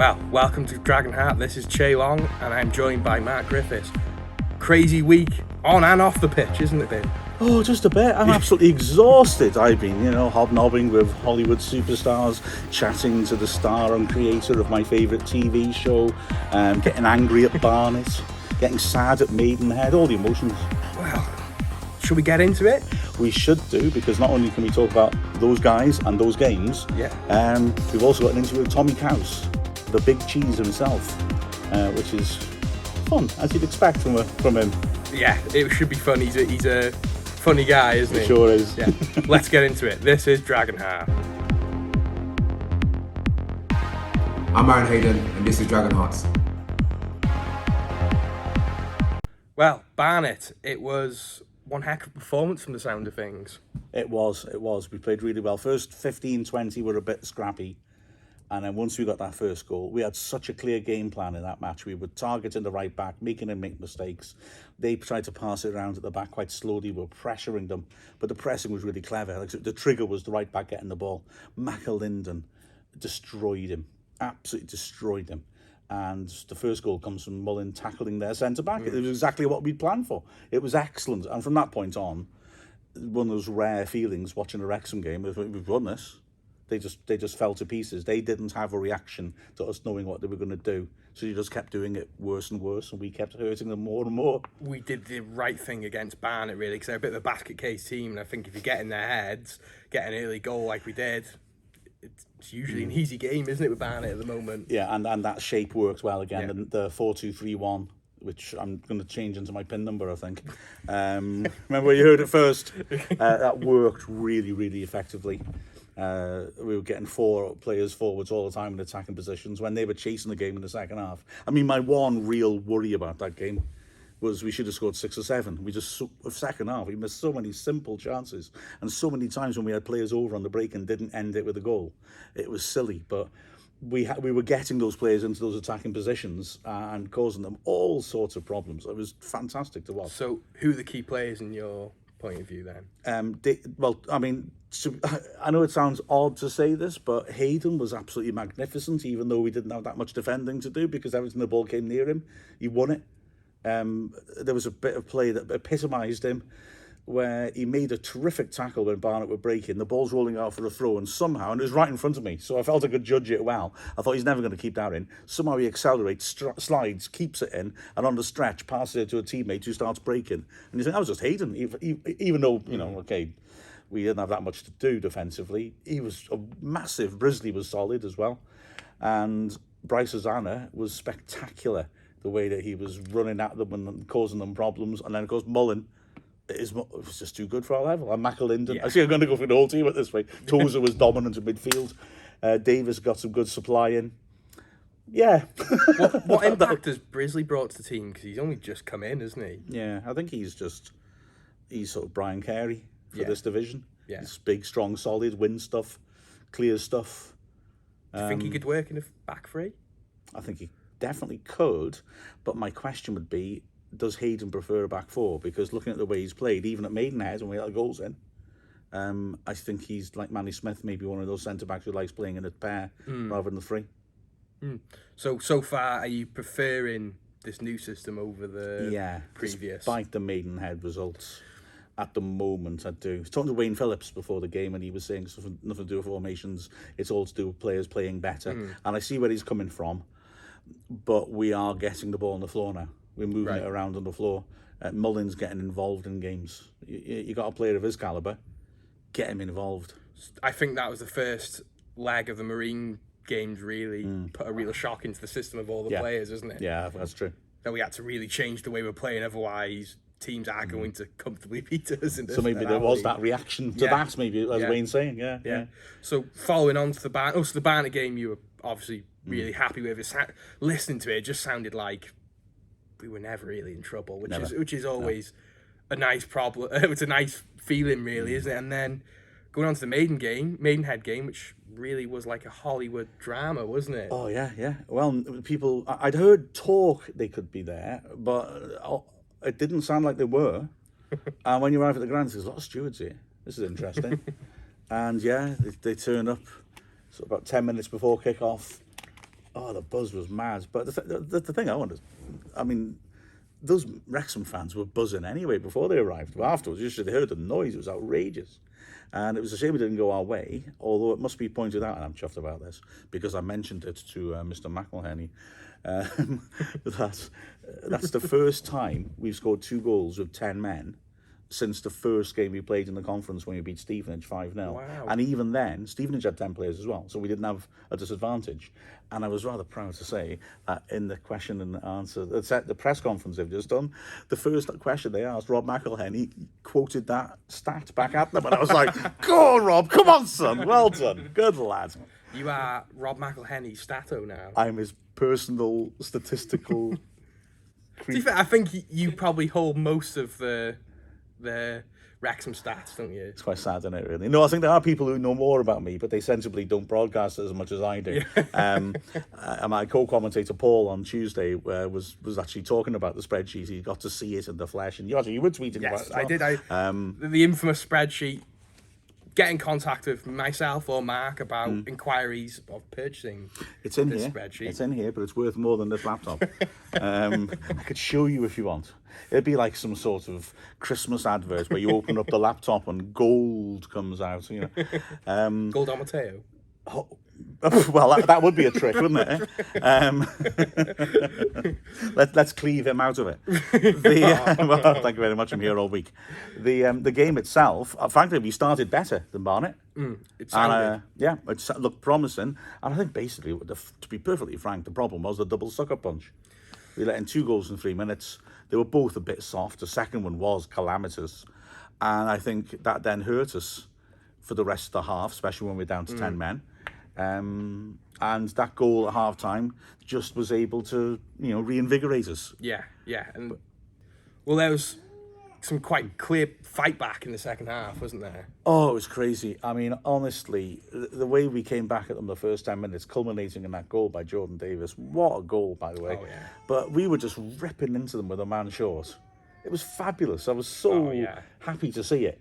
Well, welcome to Dragonheart. This is Chay and I'm joined by Mark Griffiths. Crazy week on and off the pitch, isn't it, Ben? Oh, just a bit. I'm absolutely exhausted. I've been, hobnobbing with Hollywood superstars, chatting to the star and creator of my favourite TV show, getting angry at Barnet, getting sad at Maidenhead, all the emotions. Well, should we get into it? We should do, because not only can we talk about those guys and those games, we've also got an interview with Tomi Caws, the big cheese himself, which is fun, as you'd expect from him. Yeah, it should be fun. He's a funny guy, isn't he? It sure is. Yeah. Let's get into it. This is Dragonheart. I'm Aaron Hayden, and this is Dragonheart. Well, Barnet, it was one heck of a performance from the sound of things. It was. We played really well. First 15-20 were a bit scrappy. And then once we got that first goal, we had such a clear game plan in that match. We were targeting the right back, making him make mistakes. They tried to pass it around at the back quite slowly. We were pressuring them. But the pressing was really clever. Like, the trigger was the right back getting the ball. McElhenney destroyed him. Absolutely destroyed him. And the first goal comes from Mullin tackling their centre-back. It was exactly what we'd planned for. It was excellent. And from that point on, one of those rare feelings watching a Wrexham game, we've won this. They just fell to pieces. They didn't have a reaction to us knowing what they were going to do. So you just kept doing it worse and worse, and we kept hurting them more and more. We did the right thing against Barnet, really, because they're a bit of a basket case team. And I think if you get in their heads, get an early goal like we did, it's usually an easy game, isn't it, with Barnet at the moment? Yeah, and that shape worked well again. Yeah. The 4-2-3-1, which I'm going to change into my PIN number, I think. Remember when you heard it first? That worked really, really effectively. We were getting 4 players forwards all the time in attacking positions when they were chasing the game in the second half. I mean, my one real worry about that game was we should have scored 6 or 7. Second half, we missed so many simple chances, and so many times when we had players over on the break and didn't end it with a goal. It was silly, but we were getting those players into those attacking positions and causing them all sorts of problems. It was fantastic to watch. So who are the key players in your point of view then? I know it sounds odd to say this, but Hayden was absolutely magnificent, even though we didn't have that much defending to do, because every time the ball came near him, he won it. There was a bit of play that epitomised him, where he made a terrific tackle when Barnet were breaking. The ball's rolling out for a throw, and somehow, and it was right in front of me, so I felt I could judge it well. I thought he's never going to keep that in. Somehow he accelerates, slides, keeps it in, and on the stretch passes it to a teammate who starts breaking. And you think, that was just Hayden, even though, we didn't have that much to do defensively. He was a massive. Brisley was solid as well. And Bryce Hosanna was spectacular, the way that he was running at them and causing them problems. And then, of course, Mullin was just too good for our level. And McElhenney, I see I'm going to go for the whole team at this rate. Tozer was dominant in midfield. Davis got some good supply in. Yeah. What impact has Brisley brought to the team? Because he's only just come in, isn't he? Yeah, I think he's sort of Brian Carey for this division. Yeah. He's big, strong, solid, win stuff, clear stuff. Do you think he could work in a back three? I think he definitely could, but my question would be, does Hayden prefer a back 4? Because looking at the way he's played, even at Maidenhead when we had goals in, I think he's like Manny Smith, maybe one of those centre-backs who likes playing in a pair rather than the 3. So far, are you preferring this new system over the previous? Despite the Maidenhead results. At the moment, I do. I was talking to Wayne Phillips before the game, and he was saying nothing to do with formations. It's all to do with players playing better. And I see where he's coming from, but we are getting the ball on the floor now. We're moving it around on the floor. Mullin's getting involved in games. You got a player of his calibre, get him involved. I think that was the first leg of the Marine games, really put a real shock into the system of all the players, isn't it? Yeah, that's true. That we had to really change the way we're playing, otherwise teams are going to comfortably beat us. So maybe there was that reaction to that, maybe, as Wayne's saying, yeah. So following on to the Barnet, the Barnet game you were obviously really happy with. Listening to it just sounded like we were never really in trouble, which is always a nice problem. It's a nice feeling, really, isn't it? And then going on to the Maidenhead game, which really was like a Hollywood drama, wasn't it? Oh, yeah. Well, people, I'd heard talk they could be there, but it didn't sound like they were. And when you arrive at the ground, there's a lot of stewards here. This is interesting. And they turned up about 10 minutes before kick-off. Oh, the buzz was mad. But the thing I wondered, I mean, those Wrexham fans were buzzing anyway before they arrived. But afterwards, you should have heard the noise. It was outrageous. And it was a shame it didn't go our way, although it must be pointed out, and I'm chuffed about this, because I mentioned it to Mr. McElhenney, that's the first time we've scored 2 goals with 10 men since the first game we played in the conference when we beat Stevenage 5-0. Wow. And even then, Stevenage had 10 players as well, so we didn't have a disadvantage. And I was rather proud to say that in the question and answer, the press conference they've just done, the first question they asked, Rob McElhenney quoted that stat back at them. And I was like, go on, Rob, come on, son, well done, good lad. You are Rob McElhenney's stato now. I'm his personal statistical... To be fair, I think you probably hold most of the Wrexham stats, don't you? It's quite sad, isn't it, really? No, I think there are people who know more about me, but they sensibly don't broadcast it as much as I do. And my co-commentator, Paul, on Tuesday was actually talking about the spreadsheet. He got to see it in the flesh. And you were tweeting about it as well. I did. The infamous spreadsheet. Get in contact with myself or Mark about inquiries of purchasing. It's in this here. Spreadsheet. It's in here, but it's worth more than this laptop. I could show you if you want. It'd be like some sort of Christmas advert where you open up the laptop and gold comes out. You know, gold on Mateo. Oh, well, that would be a trick, wouldn't it? Let's cleave him out of it. Well, thank you very much. I'm here all week. The game itself, frankly, we started better than Barnet. It sounded. And, it looked promising. And I think basically, to be perfectly frank, the problem was the double sucker punch. We let in 2 goals in 3 minutes. They were both a bit soft. The second one was calamitous. And I think that then hurt us for the rest of the half, especially when we're down to 10 men. And that goal at half-time just was able to, reinvigorate us. Yeah. And there was some quite clear fight back in the second half, wasn't there? Oh, it was crazy. I mean, honestly, the way we came back at them the first 10 minutes, culminating in that goal by Jordan Davis. What a goal, by the way. Oh, yeah. But we were just ripping into them with a man short. It was fabulous. I was so happy to see it.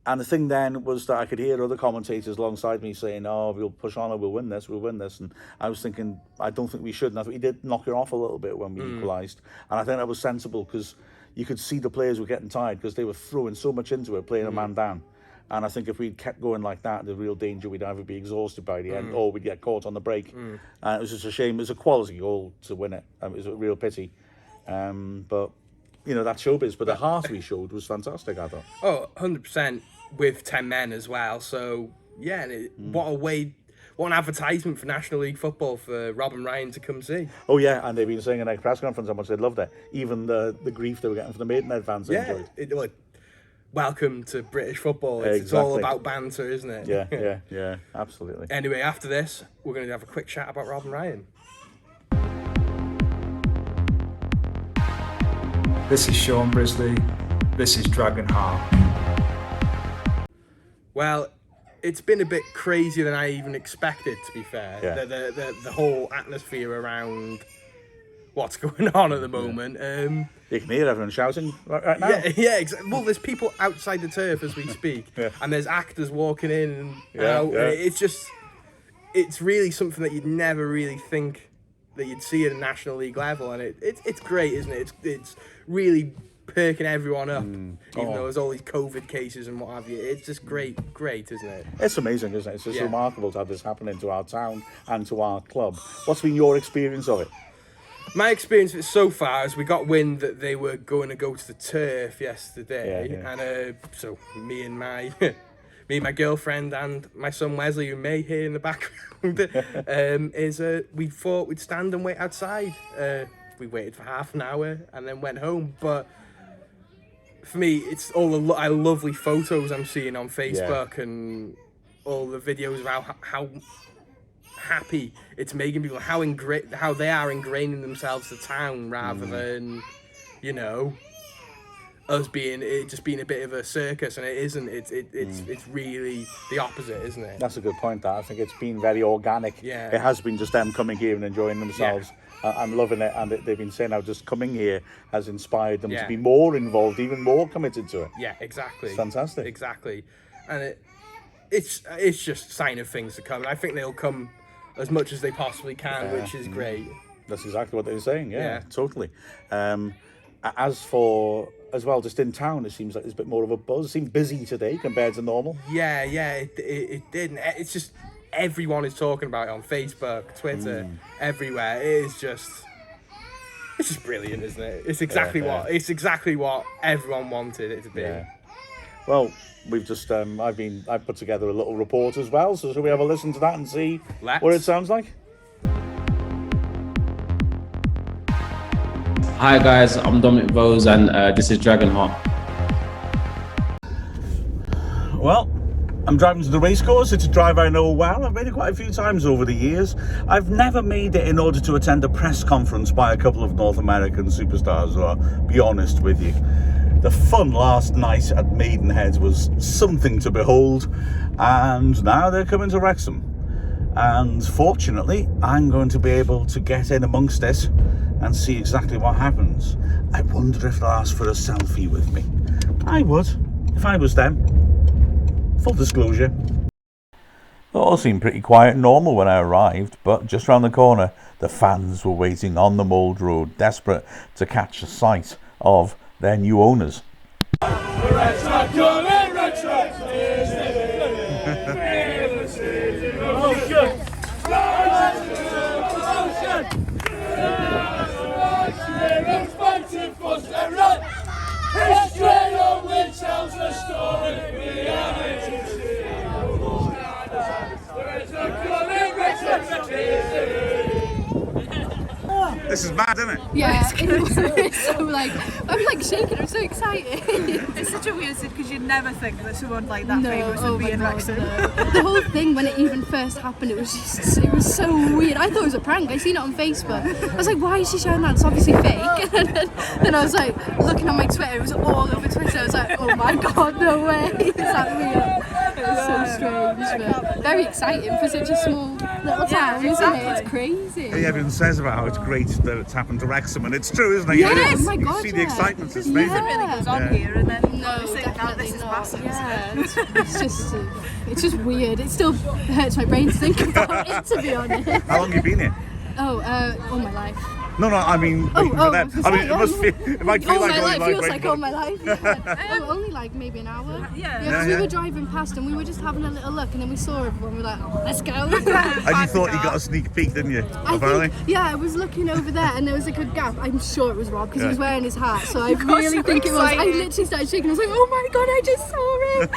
And the thing then was that I could hear other commentators alongside me saying, oh, we'll push on, or we'll win this. And I was thinking, I don't think we should. And I think we did knock it off a little bit when we equalised. And I think that was sensible because you could see the players were getting tired because they were throwing so much into it, playing a man down. And I think if we'd kept going like that, the real danger we'd either be exhausted by the end or we'd get caught on the break. And it was just a shame. It was a quality goal to win it. It was a real pity. But... that's showbiz, but the half we showed was fantastic, I thought. Oh, 100% with 10 men as well. So, yeah, what an advertisement for National League football for Rob and Ryan to come see. Oh, yeah, and they've been saying in a press conference how much they loved it. Even the grief they were getting from the Maidenhead fans they enjoyed. Welcome to British football. It's all about banter, isn't it? Yeah, absolutely. Anyway, after this, we're going to have a quick chat about Rob and Ryan. This is Sean Brisley. This is Dragonheart. Well, it's been a bit crazier than I even expected, to be fair. Yeah. The whole atmosphere around what's going on at the moment. You can hear everyone shouting right now. Yeah, exactly. Well, there's people outside the turf as we speak, and there's actors walking in and out. And it's really something that you'd never really think that you'd see at a National League level, and it's great, isn't it? It's really perking everyone up, even though there's all these COVID cases and what have you. It's just great, isn't it? It's amazing, isn't it? It's just remarkable to have this happening to our town and to our club. What's been your experience of it? My experience of it so far is we got wind that they were going to go to the turf yesterday, and so me and my girlfriend and my son Wesley, who may hear in the background, we thought we'd stand and wait outside. We waited for half an hour and then went home. But for me, it's all the lovely photos I'm seeing on Facebook and all the videos about how happy it's making people, how they are ingraining themselves to town rather than, us being a bit of a circus, and it isn't. It's really the opposite, isn't it? That's a good point. That I think it's been very organic. Yeah. It has been just them coming here and enjoying themselves. Yeah. I'm loving it, and they've been saying how just coming here has inspired them to be more involved, even more committed to it. Yeah, exactly. It's fantastic. Exactly, and it's just a sign of things to come. And I think they'll come as much as they possibly can, which is great. That's exactly what they were saying. Yeah. Totally. As well, just in town, it seems like there's a bit more of a buzz. It seemed busy today compared to normal. Yeah, it didn't. It's just everyone is talking about it on Facebook, Twitter, everywhere. It's just brilliant, isn't it? It's exactly what everyone wanted it to be. Yeah. Well, we've just I've put together a little report as well. So shall we have a listen to that and see what it sounds like? Hi guys, I'm Dominic Bowes and this is Dragonheart. Well, I'm driving to the racecourse. It's a drive I know well. I've made it quite a few times over the years. I've never made it in order to attend a press conference by a couple of North American superstars, or I'll be honest with you. The fun last night at Maidenhead was something to behold, and now they're coming to Wrexham. And fortunately, I'm going to be able to get in amongst it and see exactly what happens. I wonder if they'll ask for a selfie with me. I would, if I was them. Full disclosure. It all seemed pretty quiet and normal when I arrived, but just round the corner, the fans were waiting on the Mould Road, desperate to catch a sight of their new owners. This is mad, isn't it? Yeah, it's so like, I'm like shaking, I'm so excited. It's such a weird thing because you'd never think that someone like that famous would be in Wrexham. The whole thing when it even first happened, it was so weird. I thought it was a prank. I seen it on Facebook. I was like, why is she showing that? It's obviously fake. And then I was like looking on my Twitter. It was all over Twitter. I was like, oh my god, no way. Is that real? It was so strange, but very exciting for such a small little town, isn't it? It's crazy. Everyone says about how it's great that it's happened to Wrexham, and it's true, isn't it? Yes, you oh my God, see the excitement, it's amazing. Nothing really goes on here, and then No, you think, oh, this is definitely not. massive, Yeah, isn't it? it's just weird. It still hurts my brain to think about it, to be honest. How long have you been here? All my life. No, I mean, waiting for them. I mean, it might feel All like my life feels waiting like for all them. my life. Only like maybe an hour. Yeah. Because we were driving past and we were just having a little look, and then we saw everyone. We were like, oh, let's go. And you thought you got a sneak peek, didn't you? I was looking over there, and there was a good gap. I'm sure it was Rob because he was wearing his hat. So I really think it was. I literally started shaking. I was like, oh my god, I just saw him.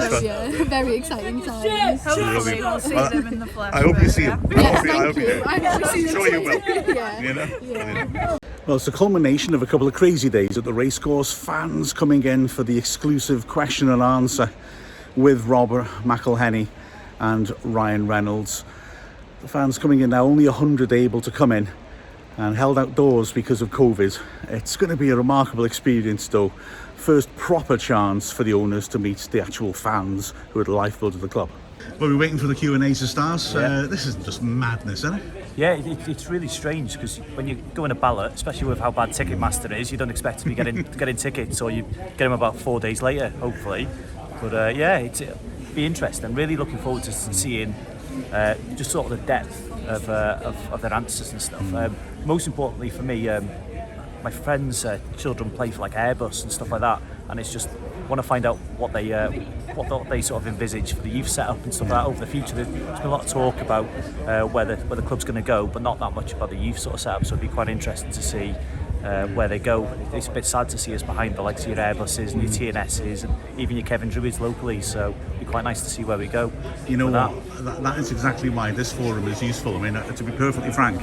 So yeah, very exciting times. Hopefully we'll see them in the flesh. I hope you see him. Yes, I hope thank you. I'm sure you will. Yeah. You know? Yeah. Well, it's the culmination of a couple of crazy days at the racecourse. Fans coming in for the exclusive question and answer with Robert McElhenney and Ryan Reynolds. The fans coming in now, only 100 able to come in, and held outdoors because of COVID. It's going to be a remarkable experience though. First proper chance for the owners to meet the actual fans who are the lifeblood of the club. Well, we're waiting for the Q&A to start. This is just madness, isn't it? Yeah, it's really strange because when you go in a ballot, especially with how bad Ticketmaster is, you don't expect to be getting tickets, or you get them about 4 days later, hopefully. But it'll be interesting. Really looking forward to seeing just sort of the depth of their answers and stuff. Most importantly for me, my friends' children play for like Airbus and stuff like that, and it's just want to find out what they sort of envisage for the youth setup and stuff like that over the future. There's been a lot of talk about where the club's going to go, but not that much about the youth sort of setup. So it'd be quite interesting to see where they go. It's a bit sad to see us behind the likes of your Airbuses and your TNSs and even your Kevin Druids locally. So it'd be quite nice to see where we go. You know what? That is exactly why this forum is useful. I mean, to be perfectly frank,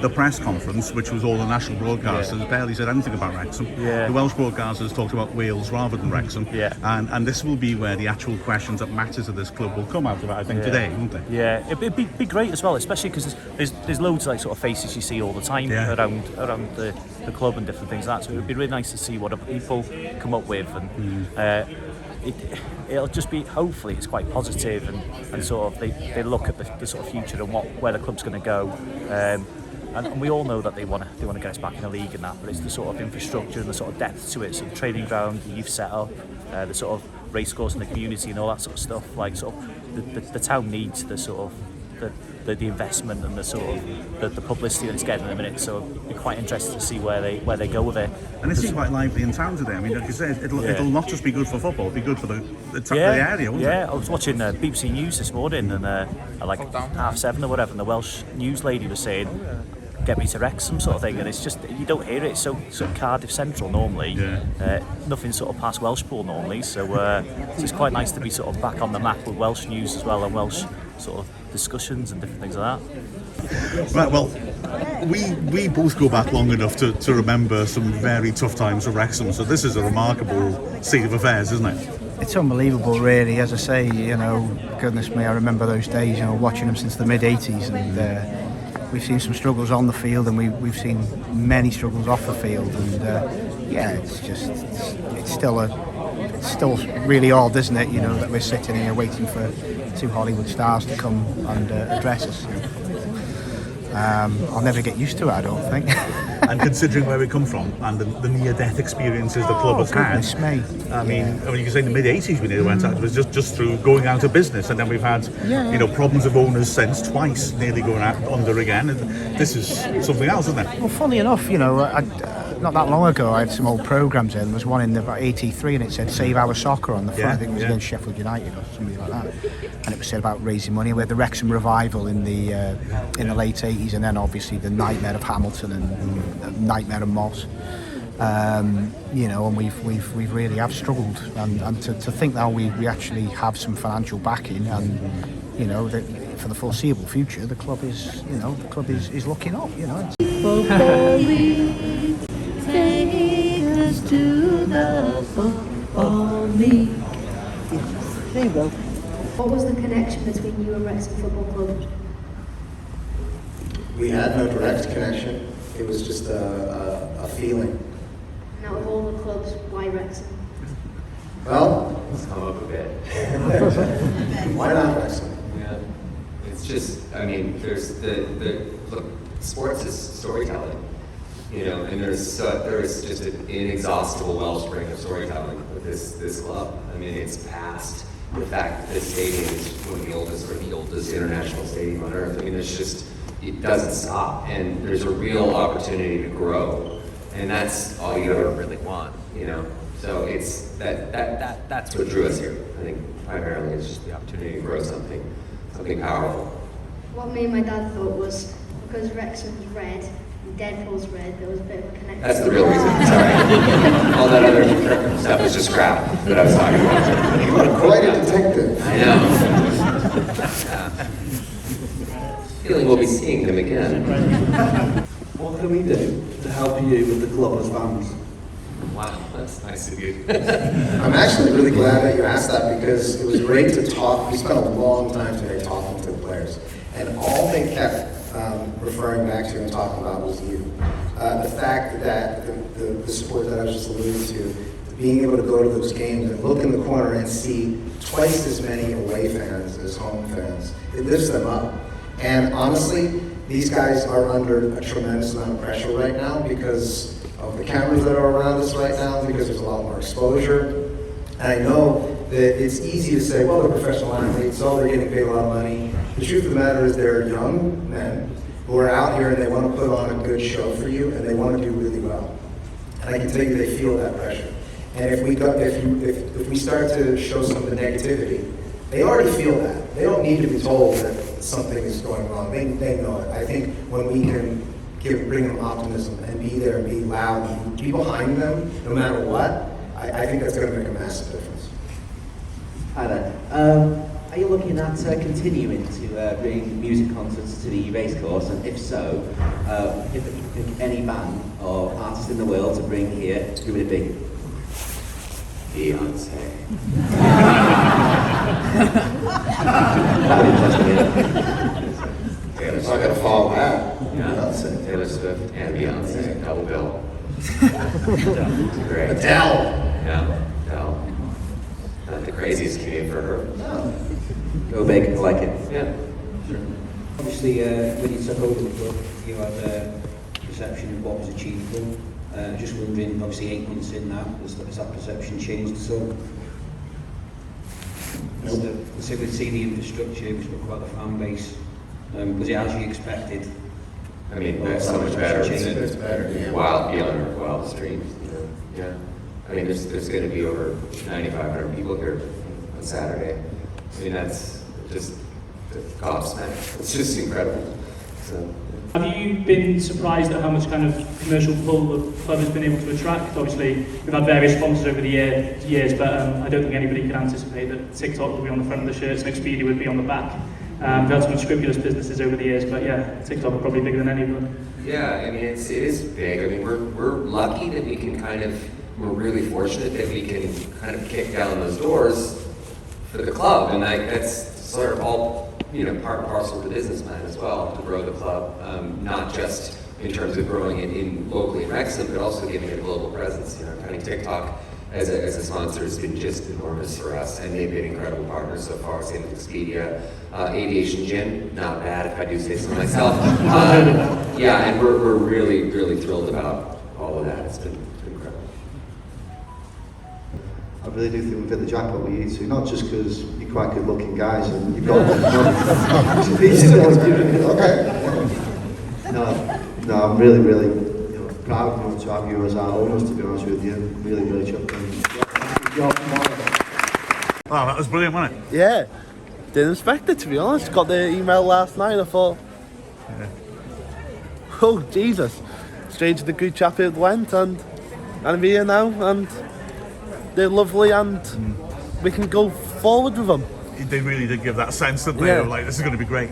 the press conference, which was all the national broadcasters, barely said anything about Wrexham. Yeah. The Welsh broadcasters talked about Wales rather than Wrexham. Yeah. And this will be where the actual questions that matter to this club will come out of it, I think, today, won't they? Yeah, it'd be great as well, especially because there's loads of like sort of faces you see all the time around the club and different things like that. So it'd be really nice to see what other people come up with, and it'll just be, hopefully it's quite positive, and sort of they look at the sort of future and where the club's going to go. And we all know that they want to get us back in the league and that, but it's the sort of infrastructure and the sort of depth to it, so the training ground, the youth setup, the sort of racecourse in the community and all that sort of stuff. Like sort of the town needs the sort of the investment and the sort of the publicity that it's getting in a minute. So it'll be quite interesting to see where they go with it. And it's quite lively in town today. I mean, like you said, it'll not just be good for football, it'll be good for the area, won't it? Yeah, I was watching BBC News this morning, and at like 7:30 or whatever, and the Welsh news lady was saying, "Get me to Wrexham," sort of thing, and it's just, you don't hear it. It's so Cardiff Central normally. Nothing sort of past Welshpool normally, so it's quite nice to be sort of back on the map with Welsh news as well, and Welsh sort of discussions and different things like that. Right, well, we both go back long enough to remember some very tough times for Wrexham, so this is a remarkable state of affairs, isn't it? It's unbelievable, really. As I say, you know, goodness me, I remember those days, you know, watching them since the mid-80s, and we've seen some struggles on the field, and we've seen many struggles off the field, and yeah, it's still really odd, isn't it? You know, that we're sitting here waiting for two Hollywood stars to come and address us. I'll never get used to it, I don't think. And considering where we come from and the near-death experiences the club has had, me. I mean, you can say in the mid-80s we nearly went out. It was just through going out of business, and then we've had you know, problems of owners since, twice nearly going out under again. And this is something else, isn't it? Well, funny enough, you know, not that long ago I had some old programmes in. There was one in about 83 and it said "Save Our Soccer" on the front. I think it was against Sheffield United or something like that. And it was said about raising money. We had the Wrexham revival in the late 80s, and then obviously the nightmare of Hamilton and nightmare of Moss. You know, and we've really have struggled, and to think now we actually have some financial backing, and you know, that for the foreseeable future the club is looking up, you know. To the football league. There you go. What was the connection between you and Wrexham Football Club? We had no direct connection. It was just a feeling. And out of all the clubs, why Wrexham? Well, let's come up a bit. Why not Wrexham? Yeah, it's just, I mean, there's look, sports is storytelling. You know, and there's just an inexhaustible wellspring of storytelling with this club. I mean, it's past the fact that this stadium is one of the oldest international stadium on earth. I mean, it doesn't stop, and there's a real opportunity to grow, and that's all you ever really want, you know. So it's that's what drew us here. I think primarily it's just the opportunity to grow something powerful. What me and my dad thought was, because Wrexham's red, Deadpool's red, there was a bit of a connection. That's the real reason, sorry. All that other stuff was just crap that I was talking about. You are quite a detective. I know. Feeling we'll be seeing them again. What can we do to help you with the club as fans? Wow, that's nice of you. I'm actually really glad that you asked that, because it was great to talk. We spent a long time today talking to the players, and all they kept referring back to and talking about was you. The fact that the support that I was just alluding to, being able to go to those games and look in the corner and see twice as many away fans as home fans, it lifts them up. And honestly, these guys are under a tremendous amount of pressure right now because of the cameras that are around us right now, because there's a lot more exposure. And I know that it's easy to say, well, they're professional athletes, so they're getting paid a lot of money. The truth of the matter is they're young men who are out here and they want to put on a good show for you, and they want to do really well. And I can tell you they feel that pressure. And if we start to show some of the negativity, they already feel that. They don't need to be told that something is going wrong. They know it. I think when we can bring them optimism and be there and be loud and be behind them no matter what, I think that's going to make a massive difference. Hi there. Are you looking at continuing to bring music concerts to the race course? And if so, if you could pick any band or artist in the world to bring here, who would it be? Beyonce. That would interest me. Taylor's not going to fall back. Beyonce, Taylor Swift, and Beyonce, double bill. Great. Adele. Yeah, Adele. Not the craziest commute for her. No. Go big, I like it. Yeah, sure. Obviously, when you took over the club, you had a perception of what was achievable. Just wondering, obviously 8 months in now, has that perception changed at all? So we see the infrastructure, we've got quite a fan base. Was it as you expected? I mean, so much better. It's better. Yeah. Wild beyond our wildest dreams. Yeah. I mean, there's going to be over 9,500 people here on Saturday. I mean, that's just gobsmacked. It's just incredible. So. Have you been surprised at how much kind of commercial pull the club has been able to attract? Obviously, we've had various sponsors over the years, but I don't think anybody could anticipate that TikTok would be on the front of the shirts and Expedia would be on the back. We've had some unscrupulous businesses over the years, but yeah, TikTok are probably bigger than any of them. Yeah, I mean, it is big. I mean, we're lucky that we can we're really fortunate that we can kind of kick down those doors for the club, and that's sort of all, part and parcel of the business plan as well, to grow the club, not just in terms of growing it locally in Wrexham, but also giving it a global presence. Having TikTok as a sponsor has been just enormous for us, and they've been incredible partners so far. Same with Expedia, Aviation Gym, not bad if I do say so myself. Yeah, and we're really, really thrilled about all of that. It's been incredible. I really do think we've hit the jackpot with you two, not just because you're quite good-looking guys and you've got No, I'm really, really proud to have you as our owners, to be honest with you. Really, really chuffed. Wow, that was brilliant, wasn't it? Yeah, didn't expect it, to be honest. Got the email last night, I thought, oh Jesus, straight to the group chat it went, and I'm here now, and they're lovely, and we can go forward with them. They really did give that sense, didn't they? Yeah. Like, this is going to be great.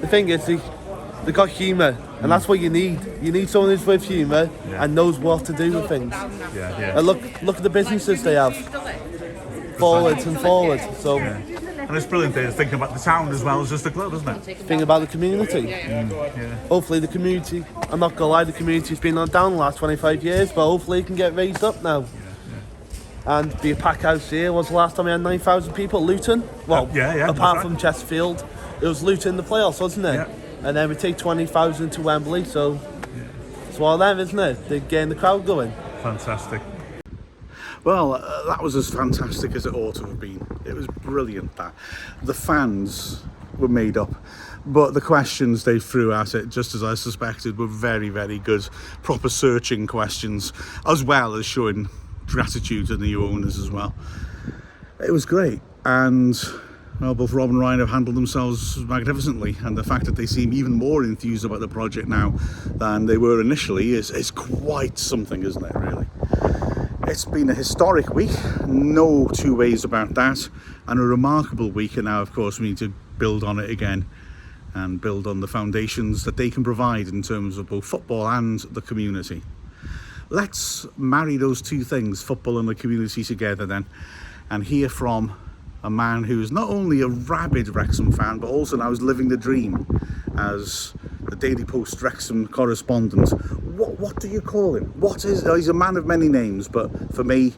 The thing is, they got humour, and that's what you need. You need someone who's with humour and knows what to do with things. Yeah. And look at the businesses they have. Forwards and forwards. So. Yeah. And it's brilliant they're thinking about the town as well as just the club, isn't it? Think about the community. Yeah. Hopefully the community, I'm not gonna lie, the community's been on down the last 25 years, but hopefully it can get raised up now. And be a pack house here. Was the last time we had 9,000 people at Luton? Well, apart from Chesterfield, it was Luton in the playoffs, wasn't it? Yeah. And then we take 20,000 to Wembley, so it's one of them, isn't it? They're getting the crowd going. Fantastic. Well, that was as fantastic as it ought to have been. It was brilliant, that. The fans were made up, but the questions they threw at it, just as I suspected, were very, very good. Proper searching questions, as well as showing gratitude to the new owners as well. It was great, and well, both Rob and Ryan have handled themselves magnificently, and the fact that they seem even more enthused about the project now than they were initially is quite something, isn't it, really? It's been a historic week, no two ways about that, and a remarkable week, and now of course we need to build on it again and build on the foundations that they can provide in terms of both football and the community. Let's marry those two things, football and the community, together then, and hear from a man who is not only a rabid Wrexham fan, but also now is living the dream as the Daily Post Wrexham correspondent. What do you call him? He's a man of many names, but for me,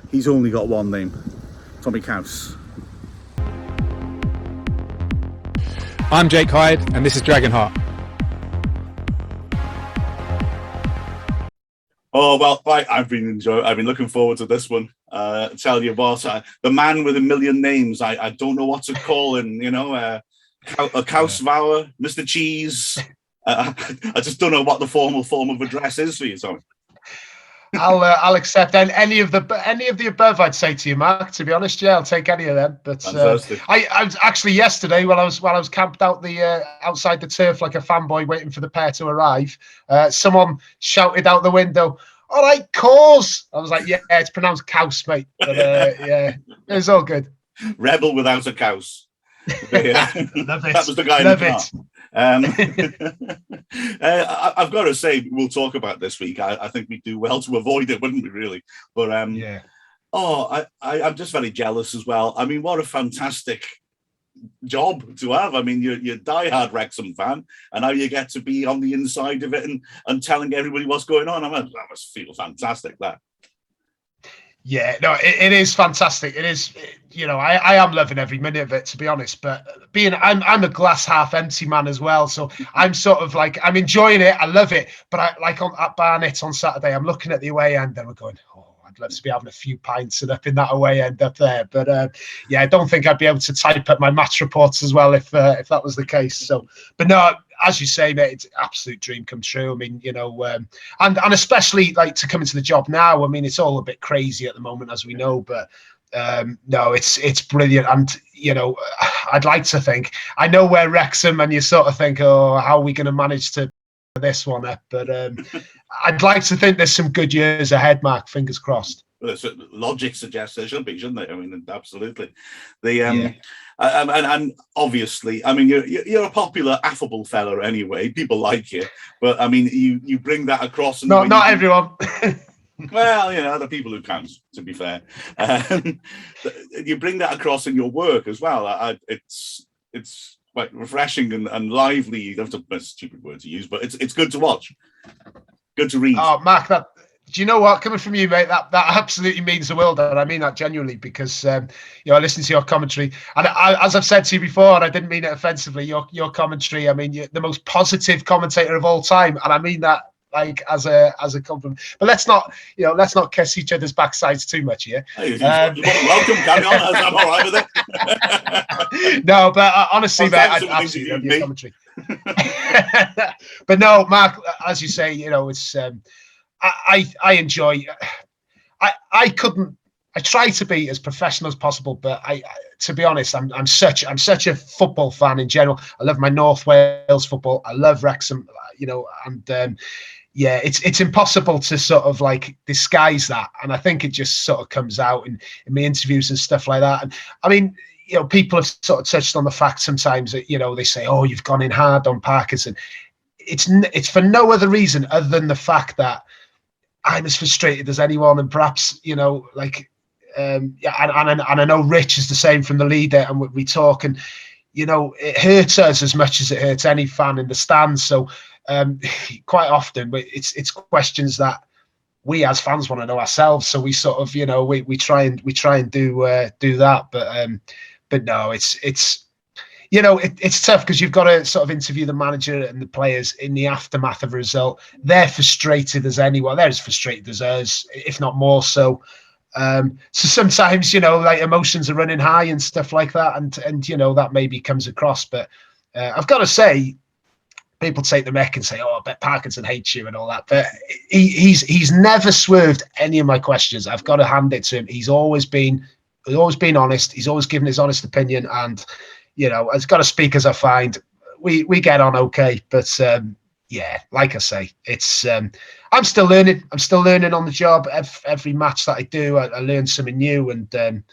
he's only got one name. Tomi Caws. I'm Jake Hyde, and this is Dragonheart. Oh, well, right, I've been looking forward to this one. Tell you what, the man with a million names, I don't know what to call him, a Kausvauer, Mr. Cheese. I just don't know what the formal form of address is for you, Tommy. I'll accept any of the above. I'd say to you, Mark. To be honest, yeah, I'll take any of them. But I was actually yesterday while I was camped out outside the turf like a fanboy waiting for the pair to arrive. Someone shouted out the window, "All right, Caws." I was like, "Yeah, it's pronounced Caws, mate." But yeah, it was all good. Rebel without a Caws. Yeah. Love it. That was the guy. Love it. I've got to say, we'll talk about this week. I think we'd do well to avoid it, wouldn't we, really? But yeah. Oh, I'm just very jealous as well. I mean, what a fantastic job to have. I mean, you're a diehard Wrexham fan, and now you get to be on the inside of it and telling everybody what's going on. That must feel fantastic, that. Yeah, no, it is fantastic. It is, I am loving every minute of it, to be honest. But I'm a glass half empty man as well, so I'm sort of like, I'm enjoying it. I love it, but at Barnet on Saturday, I'm looking at the away end and we're going, oh, I'd love to be having a few pints and up in that away end up there. But yeah, I don't think I'd be able to type up my match reports as well if that was the case. So, but no, as you say, mate, it's an absolute dream come true. I mean, you know, and especially like to come into the job now. I mean, it's all a bit crazy at the moment, as we know, but no, it's brilliant. And you know, I'd like to think I know where Wrexham, and you sort of think, oh, how are we going to manage to this one up? But I'd like to think there's some good years ahead, Mark. Fingers crossed. Well, logic suggests there should be, shouldn't it? I mean, absolutely. And obviously, I mean, you're a popular, affable fella anyway. People like you, but I mean, you bring that across. And not everyone. Well, you know, the people who count, to be fair. You bring that across in your work as well. It's quite refreshing and lively. That's a stupid word to use, but it's good to watch. Good to read. Oh, Mark, do you know what? Coming from you, mate, that absolutely means the world, and I mean that genuinely, because you know, I listen to your commentary, and as I've said to you before, and I didn't mean it offensively, your commentary. I mean, you're the most positive commentator of all time, and I mean that like as a compliment. But let's not kiss each other's backsides too much here. Hey, welcome, carry on. I'm all right with it. No, but honestly, mate, I absolutely love your commentary. But no, Mark, as you say, you know, it's I enjoy. I try to be as professional as possible, but to be honest, I'm such a football fan in general. I love my North Wales football. I love Wrexham, you know, and yeah, it's impossible to sort of like disguise that, and I think it just sort of comes out in my interviews and stuff like that. And I mean, you know, people have sort of touched on the fact sometimes that, you know, they say, oh, you've gone in hard on Parkinson. It's for no other reason other than the fact that I'm as frustrated as anyone, and perhaps, you know, like, yeah, and I know Rich is the same from the leader, and we talk, and you know, it hurts us as much as it hurts any fan in the stands. So quite often, it's questions that we as fans want to know ourselves. So we sort of, you know, we try and do that, but no, it's. You know, it's tough because you've got to sort of interview the manager and the players in the aftermath of a result. They're frustrated as anyone. They're as frustrated as us, if not more so. So sometimes, you know, like emotions are running high and stuff like that, and you know, that maybe comes across. But I've got to say, people take the mick and say, "Oh, I bet Parkinson hates you" and all that. But he's never swerved any of my questions. I've got to hand it to him. He's always been honest. He's always given his honest opinion, and you know, I've got to speak as I find. We get on okay, but yeah, like I say, it's I'm still learning. I'm still learning on the job. Every match that I do, I learn something new, and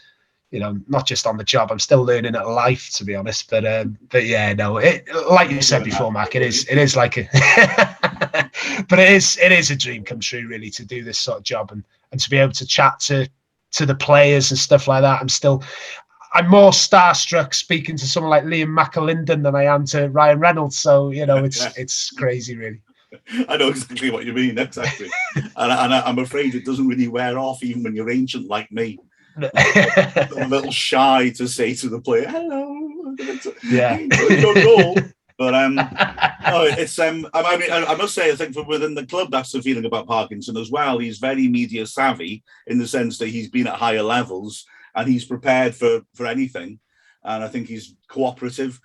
you know, not just on the job. I'm still learning at life, to be honest. But yeah, no, like you said before, Mark, it is like a, but it is a dream come true, really, to do this sort of job and to be able to chat to the players and stuff like that. I'm more starstruck speaking to someone like Liam McElhenney than I am to Ryan Reynolds. So, you know, it's crazy, really. I know exactly what you mean, exactly. and I'm afraid it doesn't really wear off, even when you're ancient like me. I'm a little shy to say to the player, hello. Yeah. But no, it's I mean, I must say, I think from within the club, that's the feeling about Parkinson as well. He's very media savvy in the sense that he's been at higher levels, and he's prepared for anything. And I think he's cooperative.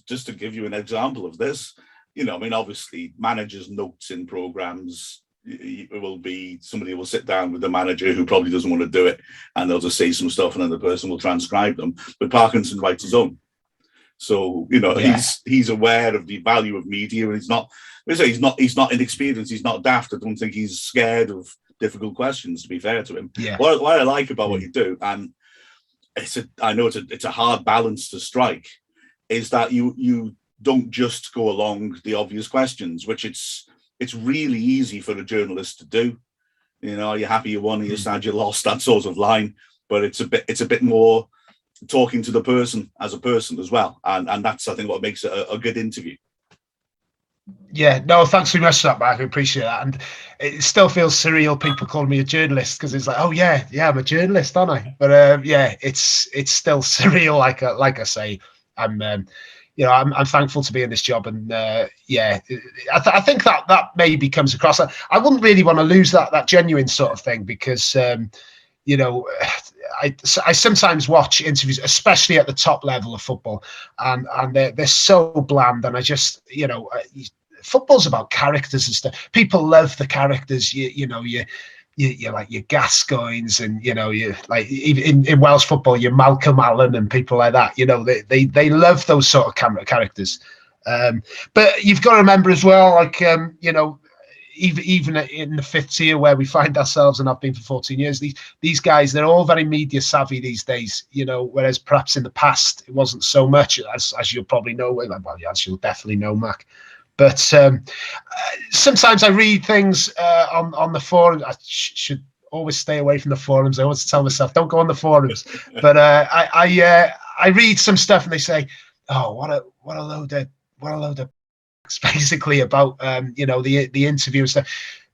Just to give you an example of this, you know, I mean, obviously, managers' notes in programs, it will be somebody will sit down with the manager who probably doesn't want to do it, and they'll just say some stuff, and then the person will transcribe them. But Parkinson writes his own. So, you know, he's aware of the value of media, and he's not inexperienced, he's not daft. I don't think he's scared of difficult questions, to be fair to him. Yeah. What I like about what you do, and I know it's a hard balance to strike, is that you don't just go along the obvious questions, which it's really easy for a journalist to do. You know, are you happy you won? Are you sad you lost? That sort of line. But it's a bit more talking to the person as a person as well, and that's, I think, what makes it a good interview. Yeah, no, thanks very much for that, Mark. I appreciate that. And it still feels surreal, people calling me a journalist, because it's like, oh yeah, I'm a journalist, aren't I? But yeah, it's still surreal. Like I say, I'm you know, I'm thankful to be in this job, and yeah, I think that maybe comes across. I wouldn't really want to lose that genuine sort of thing, because you know, I sometimes watch interviews, especially at the top level of football, and they're so bland, and I just, you know, football's about characters and stuff. People love the characters. You know, you like your Gascoignes, and you know, you like even in Welsh football, your Malcolm Allen and people like that. You know, they love those sort of characters. But you've got to remember as well, like you know, even in the fifth tier where we find ourselves, and I've been for 14 years, these guys, they're all very media savvy these days. You know, whereas perhaps in the past it wasn't so much, as you'll probably know. Well, as you'll definitely know, Mac. But sometimes I read things on the forum. I should always stay away from the forums. I always tell myself, don't go on the forums. But I read some stuff, and they say, "Oh, what a load of basically about you know, the interview and stuff."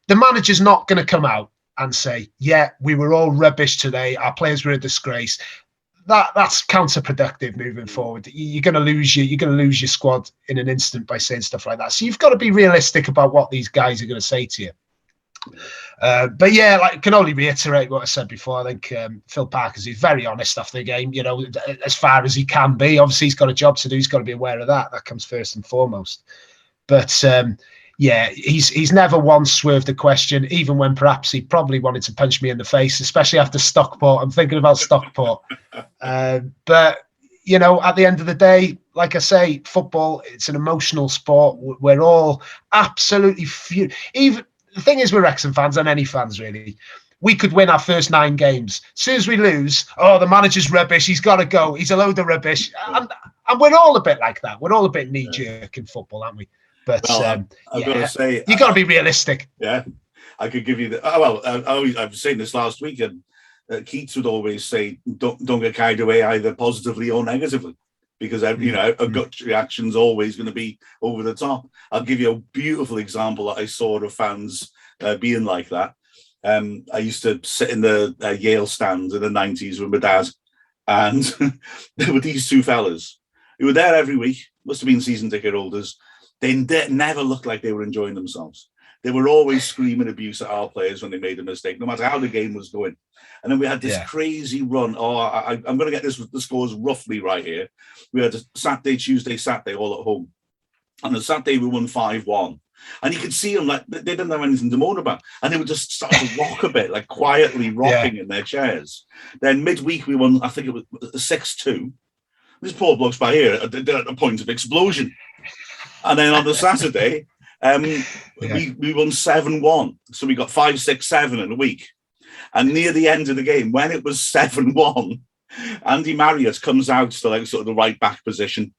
The manager's not going to come out and say, "Yeah, we were all rubbish today. Our players were a disgrace." That's counterproductive moving forward. You're going to lose your squad in an instant by saying stuff like that. So you've got to be realistic about what these guys are going to say to you. But yeah, like, I can only reiterate what I said before. I think Phil Parker's very honest after the game, you know, as far as he can be. Obviously, he's got a job to do. He's got to be aware of that. That comes first and foremost. But yeah, he's never once swerved a question, even when perhaps he probably wanted to punch me in the face, especially after Stockport. I'm thinking about Stockport. But, you know, at the end of the day, like I say, football, it's an emotional sport. We're all absolutely even the thing is, we're Wrexham fans, and any fans really. We could win our first 9 games. As soon as we lose, oh, the manager's rubbish. He's got to go. He's a load of rubbish. And we're all a bit like that. We're all a bit knee-jerk in football, aren't we? But I've got to say, you got to be realistic. Yeah, I could give you the. I was saying this last week, and Keats would always say, "Don't get carried away, either positively or negatively," because you know, a gut reaction's always going to be over the top. I'll give you a beautiful example that I saw of fans being like that. I used to sit in the Yale stand in the 90s with my dad, and there were these two fellas who were there every week. Must have been season ticket holders. They never looked like they were enjoying themselves. They were always screaming abuse at our players when they made a mistake, no matter how the game was going. And then we had this crazy run. Oh, I'm going to get the scores roughly right here. We had a Saturday, Tuesday, Saturday all at home. And on Saturday, we won 5-1. And you could see them, like, they didn't have anything to moan about. And they would just start to rock a bit, like quietly rocking in their chairs. Then midweek, we won, I think it was 6-2. This poor bloke's by here at the point of explosion. And then on the Saturday, we won 7-1. So we got 5, 6, 7 in a week. And near the end of the game, when it was 7-1, Andy Marriott comes out to like sort of the right back position,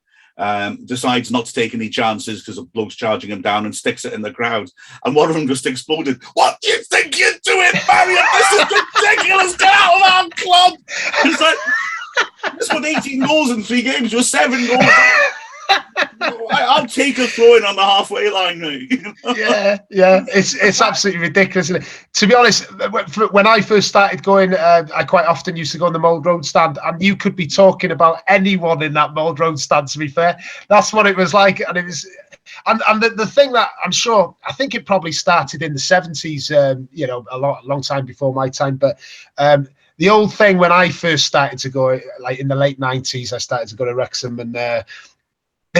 decides not to take any chances because the bloke's charging him down, and sticks it in the crowd. And one of them just exploded. "What do you think you're doing, Marriott? This is ridiculous. Get out of our club." It's like, this won 18 goals in 3 games. You're 7 goals. I'll take a throw in on the halfway line, mate. Yeah, it's absolutely ridiculous, isn't it? To be honest, when I first started going, I quite often used to go on the Mould Road stand, and you could be talking about anyone in that Mould Road stand. To be fair, that's what it was like, and it was. And the thing that I think it probably started in the 70s, you know, a long time before my time, but. The old thing when I first started to go, like in the late 90s, I started to go to Wrexham, and there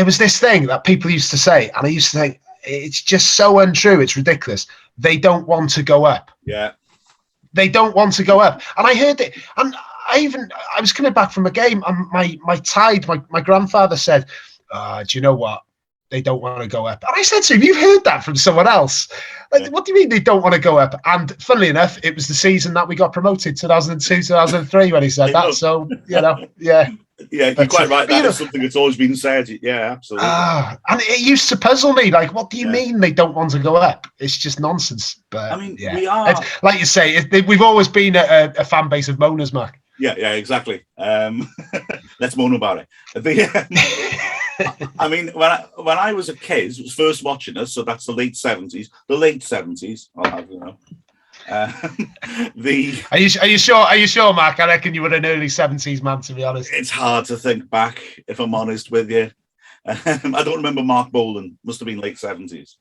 was this thing that people used to say, and I used to think, it's just so untrue, it's ridiculous. They don't want to go up. Yeah. They don't want to go up. And I heard it, and I was coming back from a game, and my grandfather said, do you know what? They don't want to go up. And I said to him, you've heard that from someone else. Like, what do you mean they don't want to go up? And funnily enough, it was the season that we got promoted, 2002, 2003, when he said that. So, you know, yeah. Yeah, you're quite right. That is something that's always been said. Yeah, absolutely. And it used to puzzle me. Like, what do you mean they don't want to go up? It's just nonsense. But I mean, we are. Like you say, we've always been a fan base of moaners, Mark. Yeah, exactly. Let's moan about it. I mean, when I was a kid, was first watching us, so that's the late 70s. I'll have you know. Are you sure, Mark? I reckon you were an early 70s man, to be honest. It's hard to think back, if I'm honest with you. I don't remember Mark Bolan. Must have been late 70s.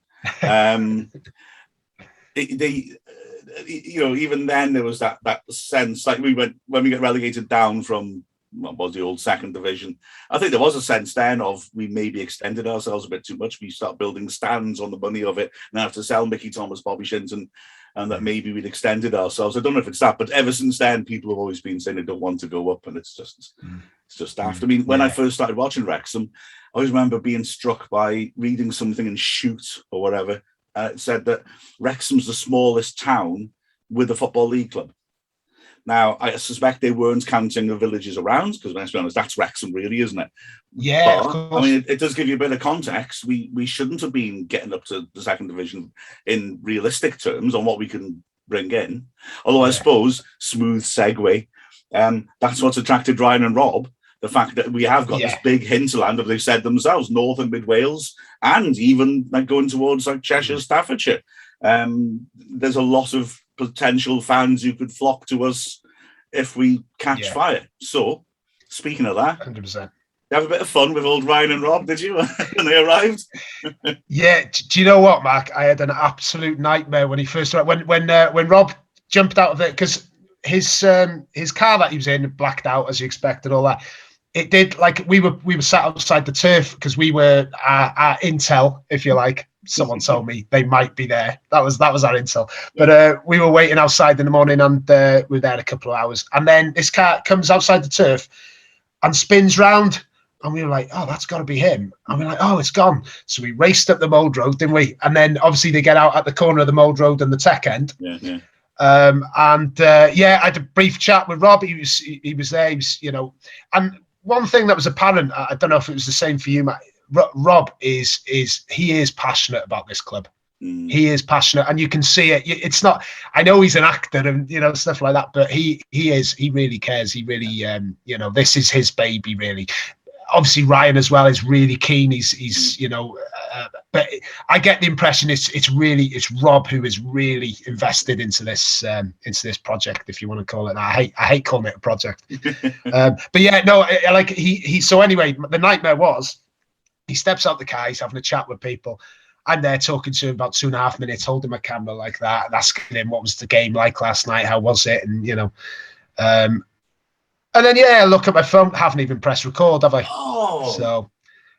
Even then there was that sense, like when we got relegated down from what was the old second division. I think there was a sense then of we maybe extended ourselves a bit too much. We start building stands on the money of it and have to sell Mickey Thomas, Bobby Shinton, and that maybe we'd extended ourselves. I don't know if it's that, but ever since then, people have always been saying they don't want to go up, and it's just daft. I mean, when I first started watching Wrexham, I always remember being struck by reading something in Shoot or whatever. It said that Wrexham's the smallest town with a Football League club. Now, I suspect they weren't counting the villages around, because let's be honest, that's Wrexham really, isn't it? Yeah, but, of course. I mean, it does give you a bit of context. We shouldn't have been getting up to the second division in realistic terms on what we can bring in. Although I suppose, smooth segue, that's what's attracted Ryan and Rob. The fact that we have got this big hinterland, as they've said themselves, North and Mid Wales, and even like going towards like Cheshire, Staffordshire. There's a lot of potential fans who could flock to us if we catch fire. So, speaking of that, 100%. You have a bit of fun with old Ryan and Rob, did you, when they arrived? Yeah. Do you know what, Mark? I had an absolute nightmare when he first arrived. When Rob jumped out of it, because his car that he was in blacked out, as you expected, all that. It did, like, we were sat outside the turf because we were our intel, if you like. Someone told me they might be there. That was our intel. But we were waiting outside in the morning, and we were there a couple of hours. And then this car comes outside the turf and spins round. And we were like, oh, that's got to be him. And we're like, oh, it's gone. So we raced up the Mold Road, didn't we? And then obviously they get out at the corner of the Mold Road and the Tech End. Yeah. I had a brief chat with Rob. He was there. He was, and one thing that was apparent, I don't know if it was the same for you, Matt. Rob is passionate about this club. He is passionate, and you can see it. It's not. I know he's an actor and stuff like that, but he is. He really cares. He really, this is his baby, really. Obviously, Ryan as well is really keen. He's but I get the impression it's Rob who is really invested into this project, if you want to call it that. I hate calling it a project. But yeah, no, like he. So anyway, the nightmare was he steps out the car. He's having a chat with people. I'm there talking to him about 2.5 minutes, holding my camera like that, and asking him what was the game like last night, how was it, and and then I look at my phone, haven't even pressed record, have I? Oh. So